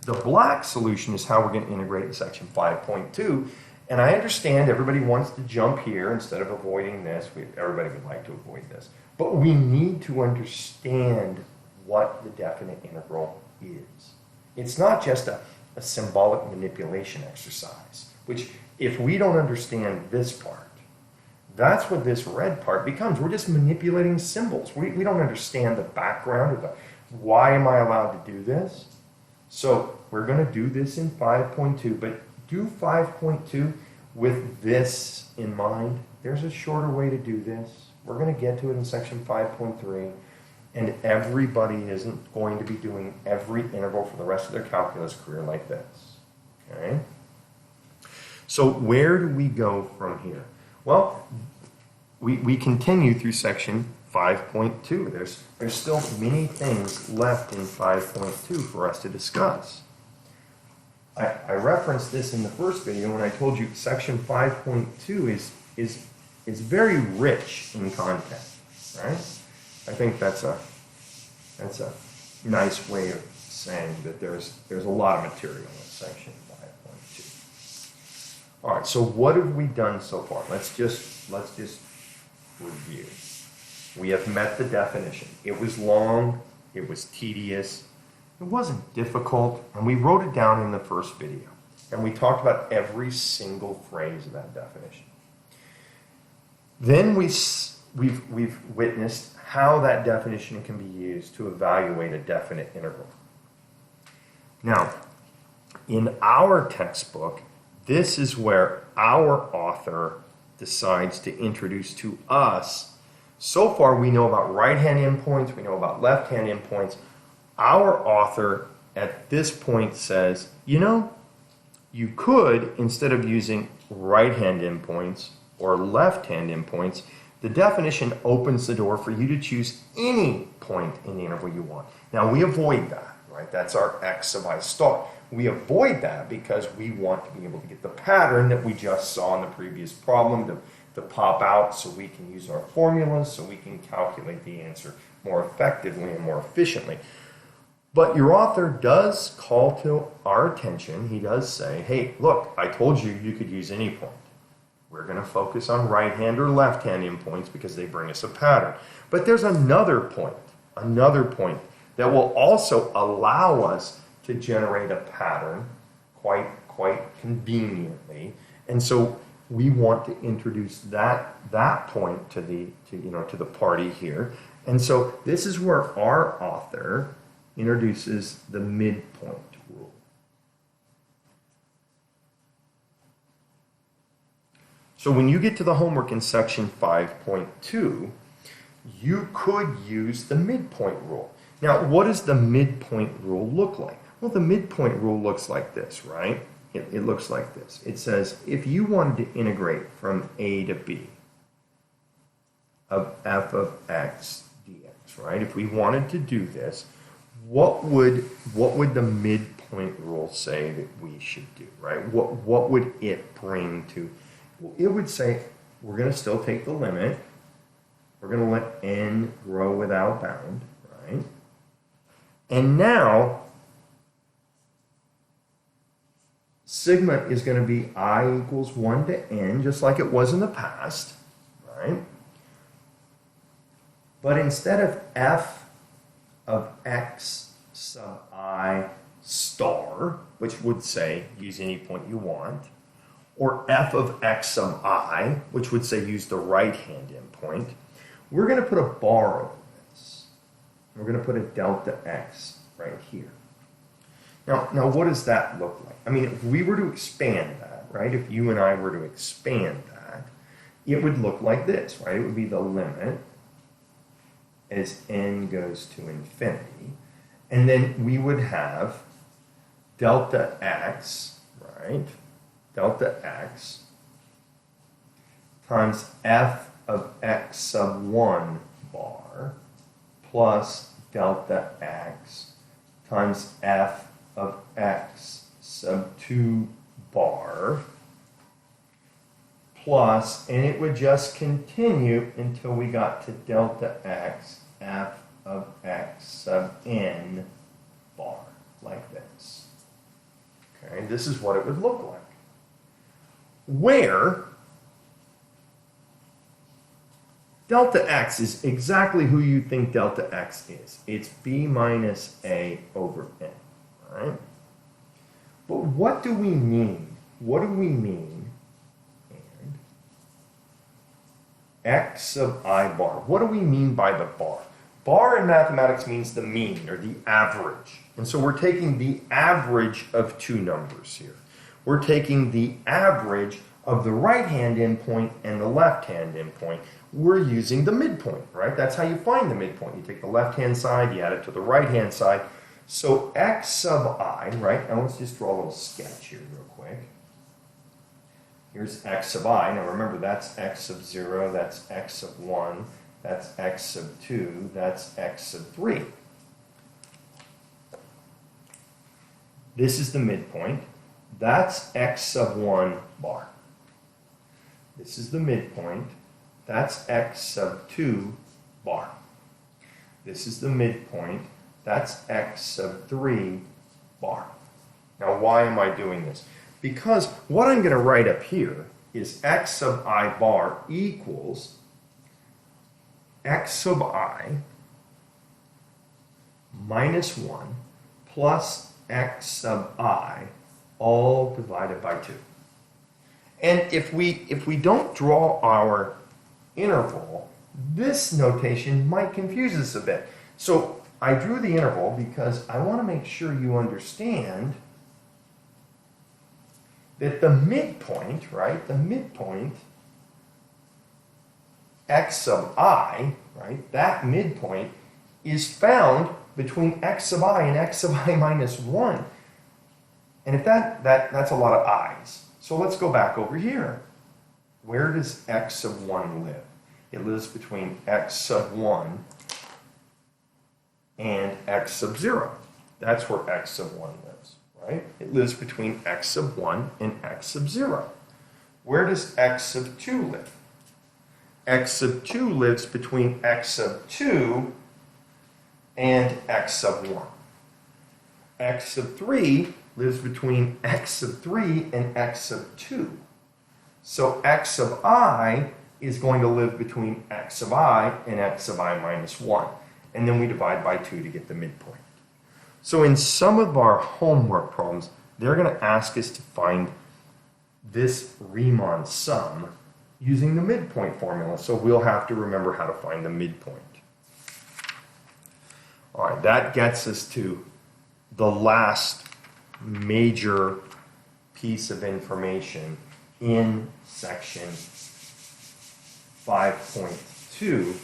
The black solution is how we're going to integrate in section 5.2. And I understand everybody wants to jump here instead of avoiding this. Everybody would like to avoid this. But we need to understand what the definite integral is. It's not just a symbolic manipulation exercise, which if we don't understand this part, that's what this red part becomes. We're just manipulating symbols. We don't understand the background of the why am I allowed to do this? So we're going to do this in 5.2, but do 5.2 with this in mind. There's a shorter way to do this. We're going to get to it in section 5.3, and everybody isn't going to be doing every integral for the rest of their calculus career like this. Okay? So where do we go from here? Well, we continue through section 5.2. There's still many things left in 5.2 for us to discuss. I referenced this in the first video when I told you section 5.2 is very rich in content, right? I think that's a nice way of saying that there's a lot of material in section 5.2. All right, so what have we done so far? Let's just review. We have met the definition. It was long, it was tedious, it wasn't difficult, and we wrote it down in the first video. And we talked about every single phrase of that definition. Then we've witnessed how that definition can be used to evaluate a definite integral. Now, in our textbook, this is where our author decides to introduce to us. So far, we know about right-hand endpoints, we know about left-hand endpoints. Our author at this point says, you know, you could, instead of using right-hand endpoints or left-hand endpoints, the definition opens the door for you to choose any point in the interval you want. Now, we avoid that, right? That's our x of I star. We avoid that because we want to be able to get the pattern that we just saw in the previous problem to pop out so we can use our formulas, so we can calculate the answer more effectively and more efficiently. But your author does call to our attention. He does say, hey, look, I told you you could use any point. We're going to focus on right-hand or left-hand endpoints because they bring us a pattern. But there's another point that will also allow us to generate a pattern quite conveniently. And so we want to introduce that point to the party here. And so this is where our author introduces the midpoint rule. So when you get to the homework in section 5.2, you could use the midpoint rule. Now, what does the midpoint rule look like? Well, the midpoint rule looks like this, right? It looks like this. It says if you wanted to integrate from a to b of f of x dx, right? If we wanted to do this, what would the midpoint rule say that we should do, right? What would it bring to? Well, it would say we're going to still take the limit. We're going to let n grow without bound, right? And now sigma is going to be I equals 1 to n, just like it was in the past, right? But instead of f of x sub I star, which would say use any point you want, or f of x sub I, which would say use the right-hand endpoint, we're going to put a bar over this. We're going to put a delta x right here. Now what does that look like? I mean, if we were to expand that, right? If you and I were to expand that, it would look like this, right? It would be the limit as n goes to infinity. And then we would have delta x, right? Delta x times f of x sub 1 bar plus delta x times f of x sub 2 bar plus, and it would just continue until we got to delta x f of x sub n bar, like this. Okay, this is what it would look like. Where delta x is exactly who you think delta x is. It's b minus a over n, right? But what do we mean? What do we mean? And x of I bar. What do we mean by the bar? Bar in mathematics means the mean or the average. And so we're taking the average of two numbers here. We're taking the average of the right-hand endpoint and the left-hand endpoint. We're using the midpoint, right? That's how you find the midpoint. You take the left-hand side, you add it to the right-hand side. So x sub I, right? Now let's just draw a little sketch here real quick. Here's x sub I. Now remember, that's x sub 0, that's x sub 1, that's x sub 2, that's x sub 3. This is the midpoint. That's x sub 1 bar. This is the midpoint. That's x sub 2 bar. This is the midpoint. That's x sub 3 bar. Now, why am I doing this? Because what I'm going to write up here is x sub I bar equals x sub I minus 1 plus x sub I all divided by 2. And if we don't draw our interval, this notation might confuse us a bit. So I drew the interval because I want to make sure you understand that the midpoint, right, the midpoint, x sub I, right, that midpoint is found between x sub I and x sub I minus 1. And if that's a lot of i's. So let's go back over here. Where does x sub 1 live? It lives between x sub 1 and x sub 0. That's where x sub 1 lives, right? It lives between x sub 1 and x sub 0. Where does x sub 2 live? X sub 2 lives between x sub 2 and x sub 1. X sub 3 lives between x sub 3 and x sub 2. So x sub I is going to live between x sub I and x sub I minus 1. And then we divide by 2 to get the midpoint. So in some of our homework problems, they're going to ask us to find this Riemann sum using the midpoint formula. So we'll have to remember how to find the midpoint. All right, that gets us to the last major piece of information in section 5.2,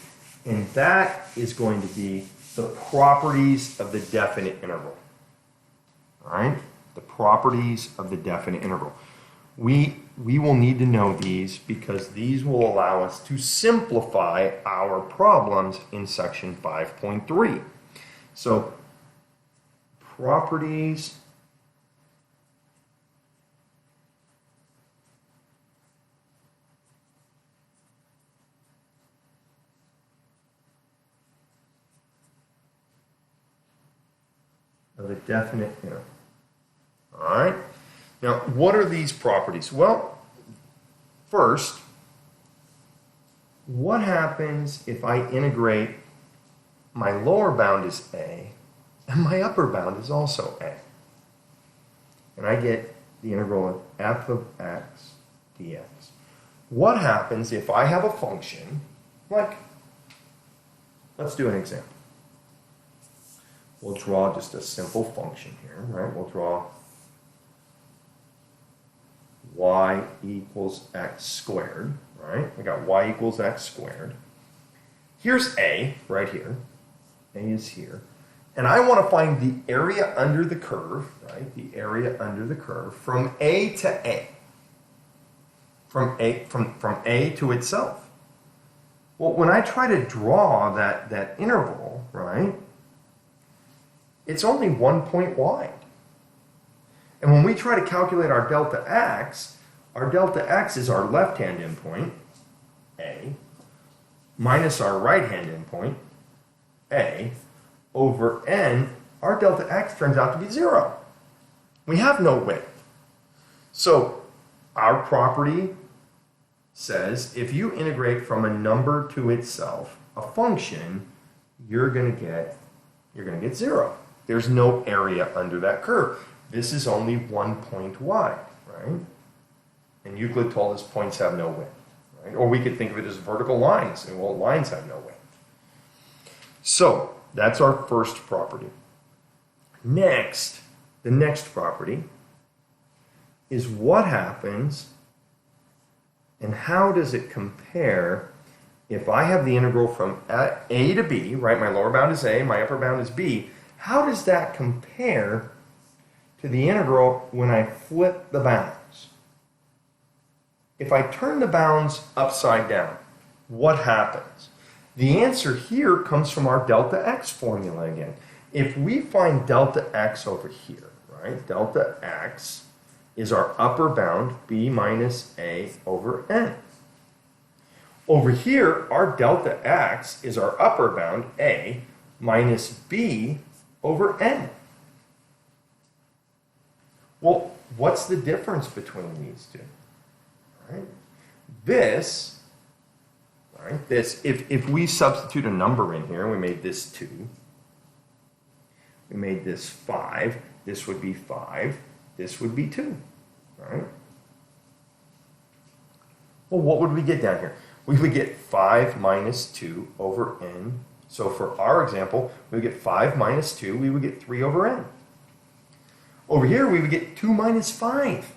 and that is going to be the properties of the definite interval. All right, the properties of the definite interval. We will need to know these because these will allow us to simplify our problems in section 5.3. So, properties of a definite interval. All right. Now, what are these properties? Well, first, what happens if I integrate my lower bound is a and my upper bound is also a? And I get the integral of f of x dx. What happens if I have a function like, let's do an example. we'll draw just a simple function here, right? We'll draw y equals x squared, right? We got y equals x squared. Here's a right here. A is here. And I want to find the area under the curve, right? The area under the curve from A to A. From A to itself. Well, when I try to draw that interval, right, it's only 1 point wide. And when we try to calculate our delta x is our left-hand endpoint, A, minus our right-hand endpoint, A, over n, our delta x turns out to be 0. We have no width. So our property says if you integrate from a number to itself, a function, you're going to get 0. There's no area under that curve. This is only 1 point wide, right? And Euclid told us points have no width, right? Or we could think of it as vertical lines, and well, lines have no width. So that's our first property. Next, the next property is what happens and how does it compare if I have the integral from a to b, right? My lower bound is a, my upper bound is b. How does that compare to the integral when I flip the bounds? If I turn the bounds upside down, what happens? The answer here comes from our delta x formula again. If we find delta x over here, right? Delta x is our upper bound, b minus a over n. Over here, our delta x is our upper bound, a minus b over n. Well, what's the difference between these two? Right? This, if we substitute a number in here, we made this 2, we made this 5, this would be 5, this would be 2, right? Well, what would we get down here? We would get 5 minus 2 over n. So for our example, we would get 5 minus 2, we would get 3 over n. Over here, we would get 2 minus 5.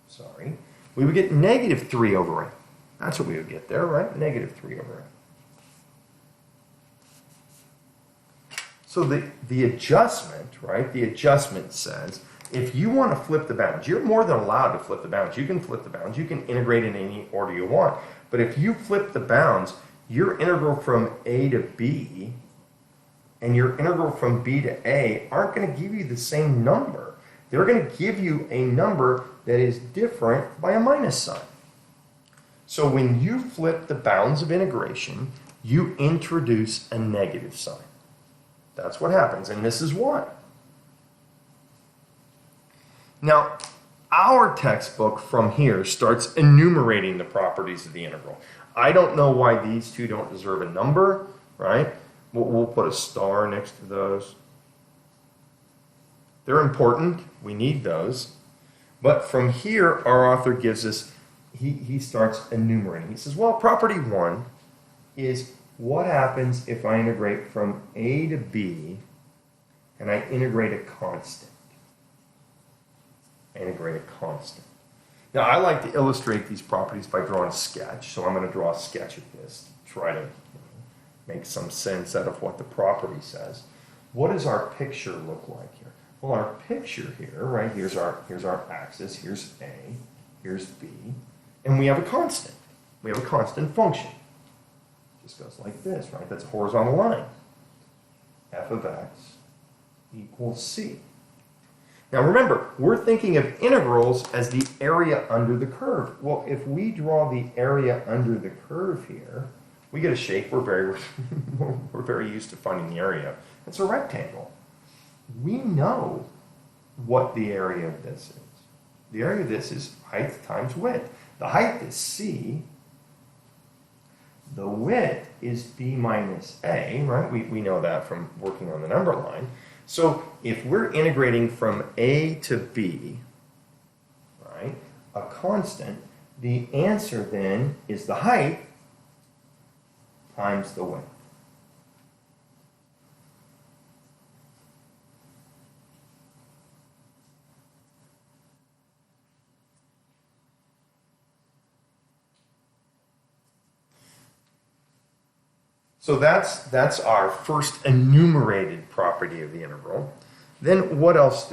Sorry. We would get negative 3 over n. That's what we would get there, right? Negative 3 over n. So the adjustment, right? The adjustment says, if you want to flip the bounds, you're more than allowed to flip the bounds. You can flip the bounds. You can integrate in any order you want. But if you flip the bounds, your integral from a to b and your integral from b to a aren't going to give you the same number. They're going to give you a number that is different by a minus sign. So when you flip the bounds of integration, you introduce a negative sign. That's what happens, and this is why. Now, our textbook from here starts enumerating the properties of the integral. I don't know why these two don't deserve a number, right? We'll put a star next to those. They're important. We need those. But from here, our author gives us, he starts enumerating. He says, well, property 1 is what happens if I integrate from a to b and I integrate a constant. Integrate a constant. Now, I like to illustrate these properties by drawing a sketch, so I'm going to draw a sketch of this to try to make some sense out of what the property says. What does our picture look like here? Well, our picture here, right, here's our axis, here's A, here's B, and we have a constant. We have a constant function. It just goes like this, right? That's a horizontal line. F of x equals c. Now remember, we're thinking of integrals as the area under the curve. Well, if we draw the area under the curve here, we get a shape we're very used to finding the area. It's a rectangle. We know what the area of this is. The area of this is height times width. The height is c. The width is b minus a, right? We know that from working on the number line. So if we're integrating from a to b, right, a constant, the answer then is the height times the width. So that's our first enumerated property of the integral. Then what else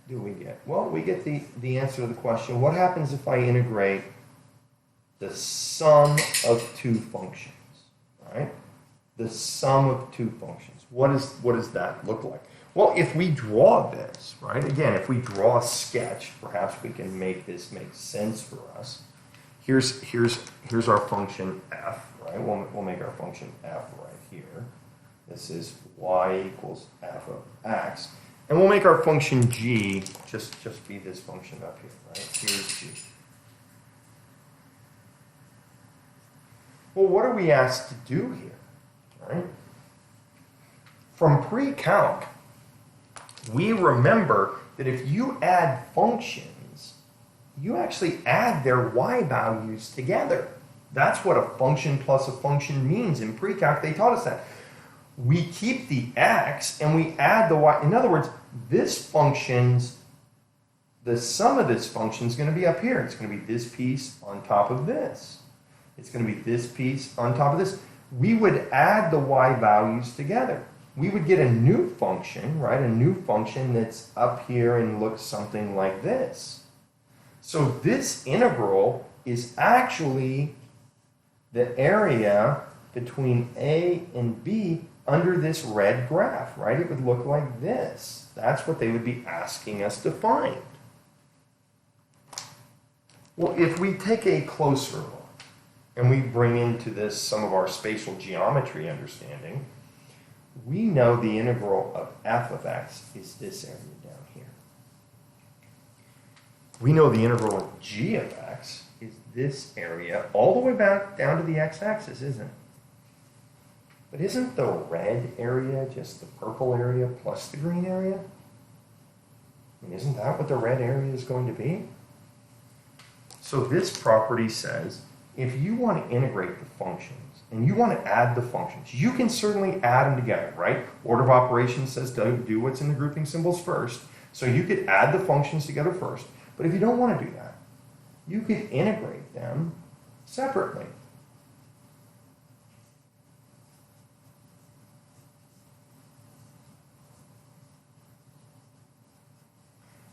do we get? Well, we get the answer to the question, what happens if I integrate the sum of two functions, right? The sum of two functions. What does that look like? Well, if we draw this, right? Again, if we draw a sketch, perhaps we can make this make sense for us. Here's our function f, right? We'll make our function f right here. This is y equals f of x. And we'll make our function g just be this function up here, right? Here's g. Well, what are we asked to do here, right? From pre-calc, we remember that if you add functions, you actually add their y values together. That's what a function plus a function means. In pre-calc, they taught us that. We keep the x and we add the y. In other words, this function's, the sum of this function is going to be up here. It's going to be this piece on top of this. It's going to be this piece on top of this. We would add the y values together. We would get a new function, right? A new function that's up here and looks something like this. So this integral is actually the area between a and b under this red graph, right? It would look like this. That's what they would be asking us to find. Well, if we take a closer look and we bring into this some of our spatial geometry understanding, we know the integral of f of x is this area down here. We know the integral of g of x is this area all the way back down to the x-axis, isn't it? But isn't the red area just the purple area plus the green area? I mean, isn't that what the red area is going to be? So this property says, if you want to integrate the functions, and you want to add the functions, you can certainly add them together, right? Order of operations says do what's in the grouping symbols first. So you could add the functions together first. But if you don't want to do that, you could integrate them separately.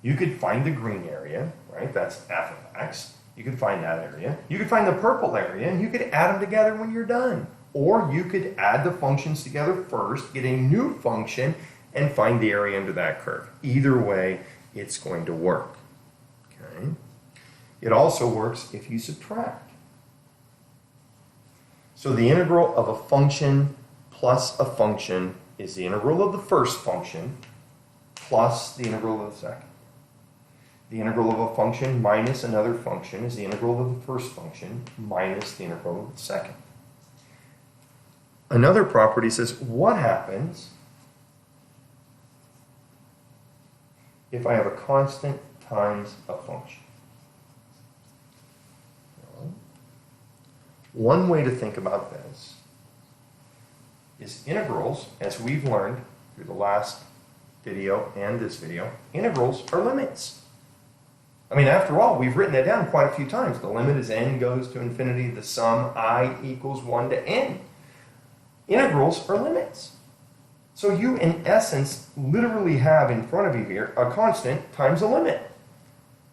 You could find the green area, right? That's f of x. You could find that area. You could find the purple area, and you could add them together when you're done. Or you could add the functions together first, get a new function, and find the area under that curve. Either way, it's going to work. Okay? It also works if you subtract. So the integral of a function plus a function is the integral of the first function plus the integral of the second. The integral of a function minus another function is the integral of the first function minus the integral of the second. Another property says, what happens if I have a constant times a function? One way to think about this is integrals, as we've learned through the last video and this video, integrals are limits. I mean, after all, we've written that down quite a few times. The limit is n goes to infinity, the sum I equals 1 to n. Integrals are limits. So you, in essence, literally have in front of you here a constant times a limit.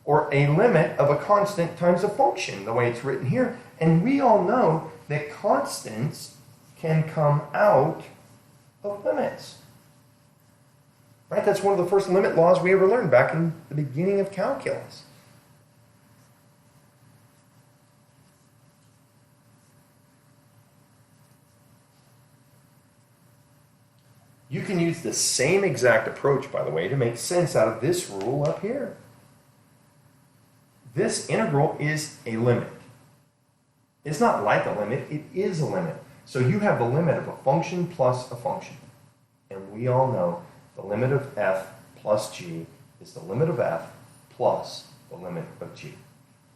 Or a limit of a constant times a function, the way it's written here. And we all know that constants can come out of limits. Right? That's one of the first limit laws we ever learned back in the beginning of calculus. You can use the same exact approach, by the way, to make sense out of this rule up here. This integral is a limit. It's not like a limit, it is a limit. So you have the limit of a function plus a function. And we all know the limit of f plus g is the limit of f plus the limit of g.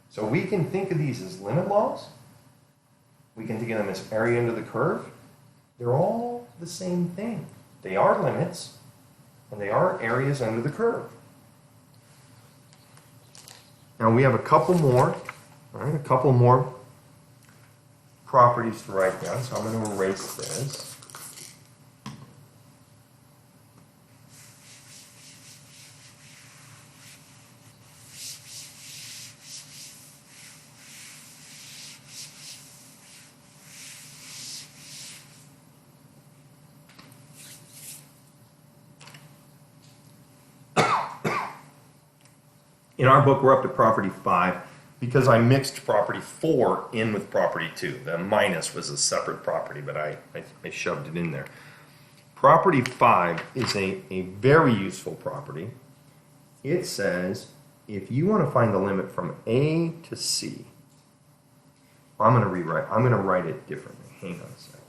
So we can think of these as limit laws, We can think of them as area under the curve. They're all the same thing. They are limits, and they are areas under the curve. Now we have a couple more, all right, a couple more properties to write down, so I'm going to erase this. In our book, we're up to property 5 because I mixed property 4 in with property 2. The minus was a separate property, but I shoved it in there. Property 5 is a very useful property. It says if you want to find the limit from A to C, I'm going to write it differently. Hang on a second.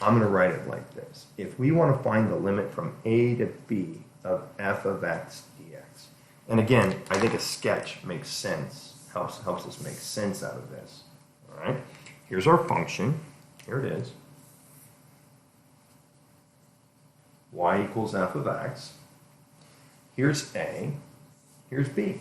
I'm going to write it like this. If we want to find the limit from A to B of f of x dx, and again, I think a sketch makes sense, helps us make sense out of this. All right, here's our function. Here it is. Y equals f of x. Here's A. Here's B.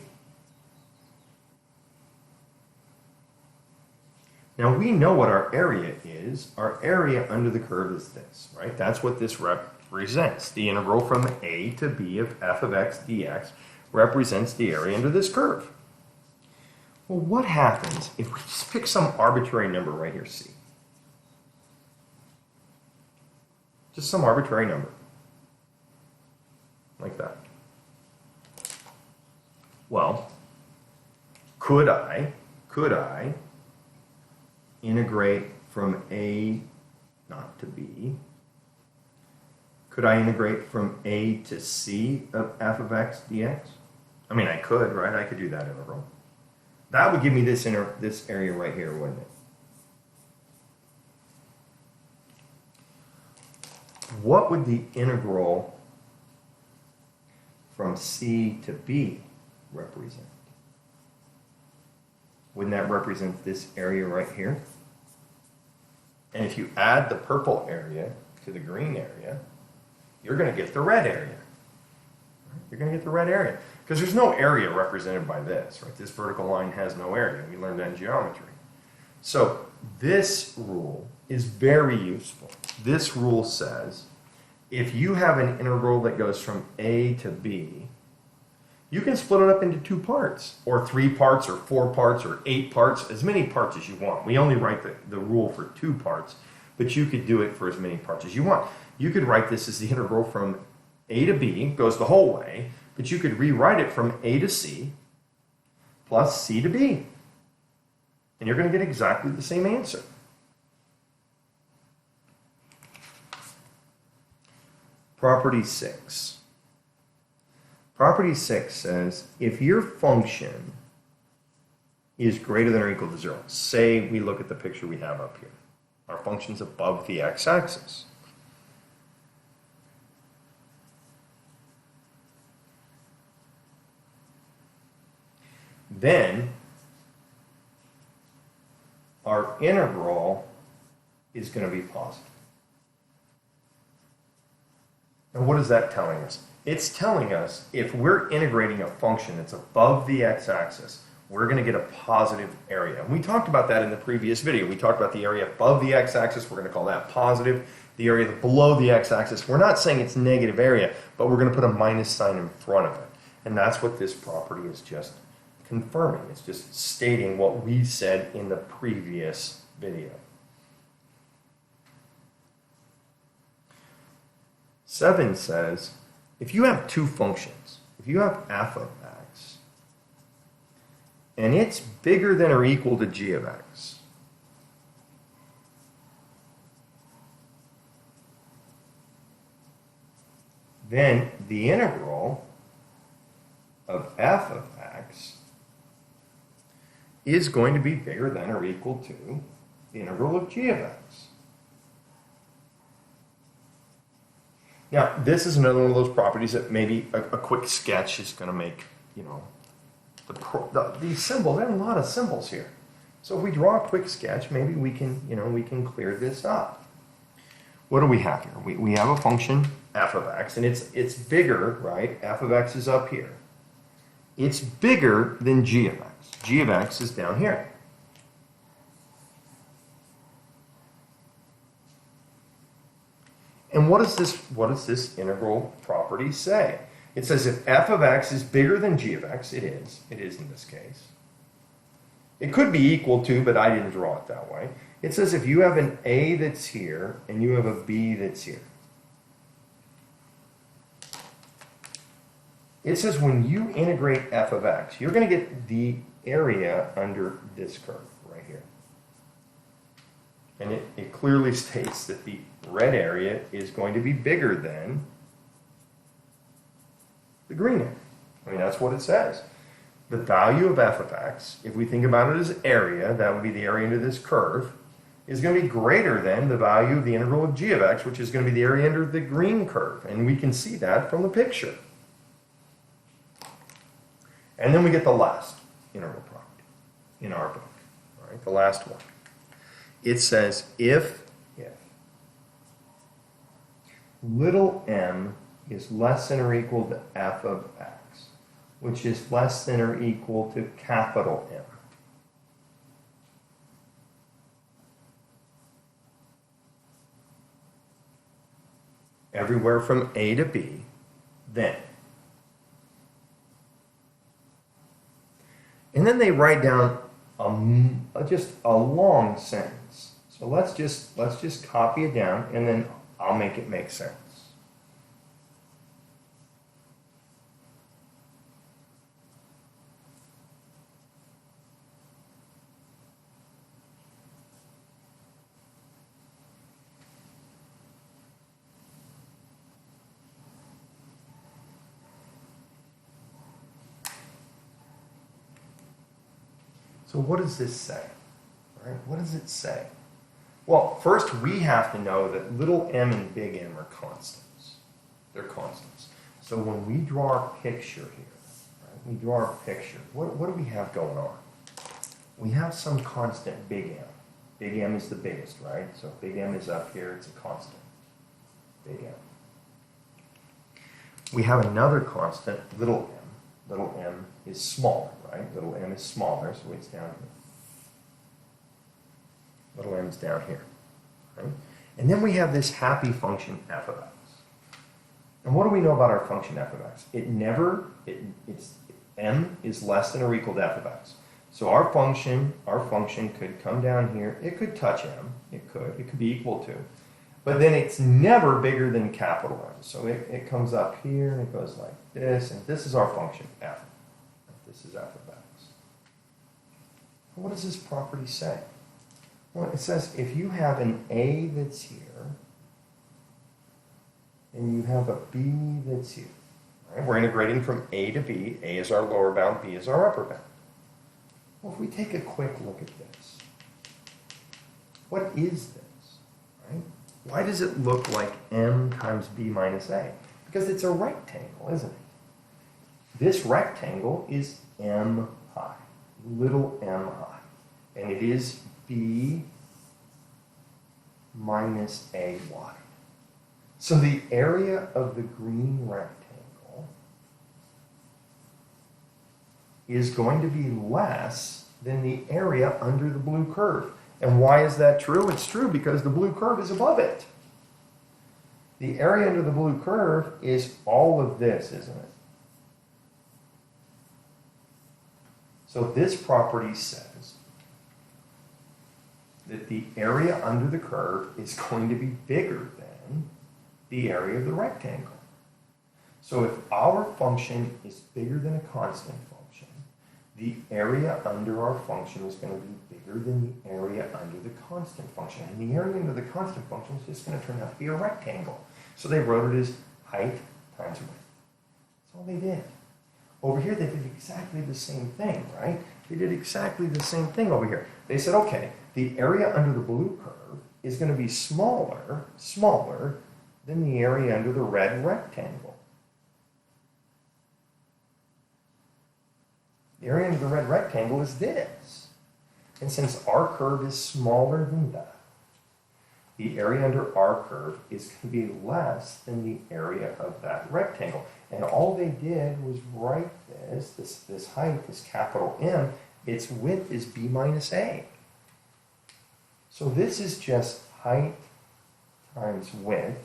Now we know what our area is. Our area under the curve is this, right? That's what this represents. The integral from A to B of f of x dx represents the area under this curve. Well, what happens if we just pick some arbitrary number right here, C? Just some arbitrary number. Like that. Well, could I integrate from A not to B? Could I integrate from A to C of f of x dx? I mean, I could, right? I could do that integral. That would give me this area right here, wouldn't it? What would the integral from C to B represent? Wouldn't that represent this area right here? And if you add the purple area to the green area, you're going to get the red area. You're going to get the red area. Because there's no area represented by this, right? This vertical line has no area. We learned that in geometry. So this rule is very useful. This rule says if you have an integral that goes from A to B, you can split it up into 2 parts, or 3 parts, or 4 parts, or 8 parts, as many parts as you want. We only write the rule for 2 parts, but you could do it for as many parts as you want. You could write this as the integral from A to B, goes the whole way, but you could rewrite it from A to C plus C to B. And you're going to get exactly the same answer. Property 6. Property 6 says if your function is greater than or equal to 0, say we look at the picture we have up here. Our function's above the x-axis. Then our integral is going to be positive. And what is that telling us? It's telling us if we're integrating a function that's above the x-axis, we're going to get a positive area. And we talked about that in the previous video. We talked about the area above the x-axis. We're going to call that positive. The area below the x-axis, we're not saying it's negative area, but we're going to put a minus sign in front of it. And that's what this property is just confirming. It's just stating what we said in the previous video. 7 says, if you have 2 functions, if you have f of x, and it's bigger than or equal to g of x, then the integral of f of x is going to be bigger than or equal to the integral of g of x. Now, this is another one of those properties that maybe a quick sketch is going to make, you know, these symbols, there are a lot of symbols here. So if we draw a quick sketch, maybe we can, we can clear this up. What do we have here? We have a function f of x, and it's bigger, right? F of x is up here. It's bigger than g of x. G of x is down here. And what does this integral property say? It says if f of x is bigger than g of x, it is in this case. It could be equal to, but I didn't draw it that way. It says if you have an a that's here and you have a b that's here. It says when you integrate f of x, you're going to get the area under this curve right here. And it clearly states that the red area is going to be bigger than the green area. I mean, that's what it says. The value of f of x, if we think about it as area, that would be the area under this curve, is going to be greater than the value of the integral of g of x, which is going to be the area under the green curve. And we can see that from the picture. And then we get the last integral property in our book, right? The last one. It says if little m is less than or equal to f of x, which is less than or equal to capital M. Everywhere from A to B, then. And then they write down just a long sentence. So let's just copy it down, and then I'll make it make sense. So what does this say? Right? What does it say? Well, first we have to know that little m and big M are constants. They're constants. So when we draw our picture here, right, we draw our picture, what do we have going on? We have some constant big M. Big M is the biggest, right? So if big M is up here, it's a constant. Big M. We have another constant, little m. Little m is smaller, right? Little m is smaller, so it's down here. Little m is down here, right? And then we have this happy function f of x. And what do we know about our function f of x? M is less than or equal to f of x. So our function could come down here. It could touch m. It could be equal to. But then it's never bigger than capital M. So it comes up here and it goes like this, and this is our function, f. This is f of x. What does this property say? Well, it says if you have an a that's here, and you have a b that's here, right? We're integrating from a to b. A is our lower bound, b is our upper bound. Well, if we take a quick look at this, what is this, right? Why does it look like m times b minus a? Because it's a rectangle, isn't it? This rectangle is m high, little m high, and it is b minus a wide. So the area of the green rectangle is going to be less than the area under the blue curve. And why is that true? It's true because the blue curve is above it. The area under the blue curve is all of this, isn't it? So this property says that the area under the curve is going to be bigger than the area of the rectangle. So if our function is bigger than a constant function, the area under our function is going to be bigger than the area under the constant function. And the area under the constant function is just going to turn out to be a rectangle. So they wrote it as height times width. That's all they did. Over here, they did exactly the same thing, right? They did exactly the same thing over here. They said, okay, the area under the blue curve is going to be smaller than the area under the red rectangle. The area under the red rectangle is this. And since our curve is smaller than that, the area under our curve is going to be less than the area of that rectangle. And all they did was write this height is capital M, its width is b minus a. So this is just height times width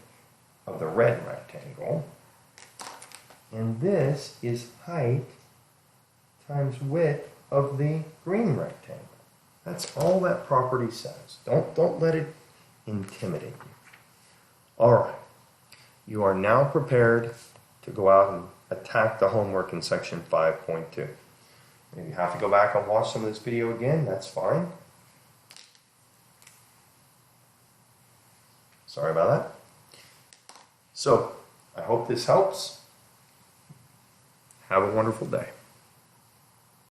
of the red rectangle. And this is height times width of the green rectangle. That's all that property says. Don't let it intimidate you. All right. You are now prepared to go out and attack the homework in section 5.2. If you have to go back and watch some of this video again, that's fine. Sorry about that. So, I hope this helps. Have a wonderful day.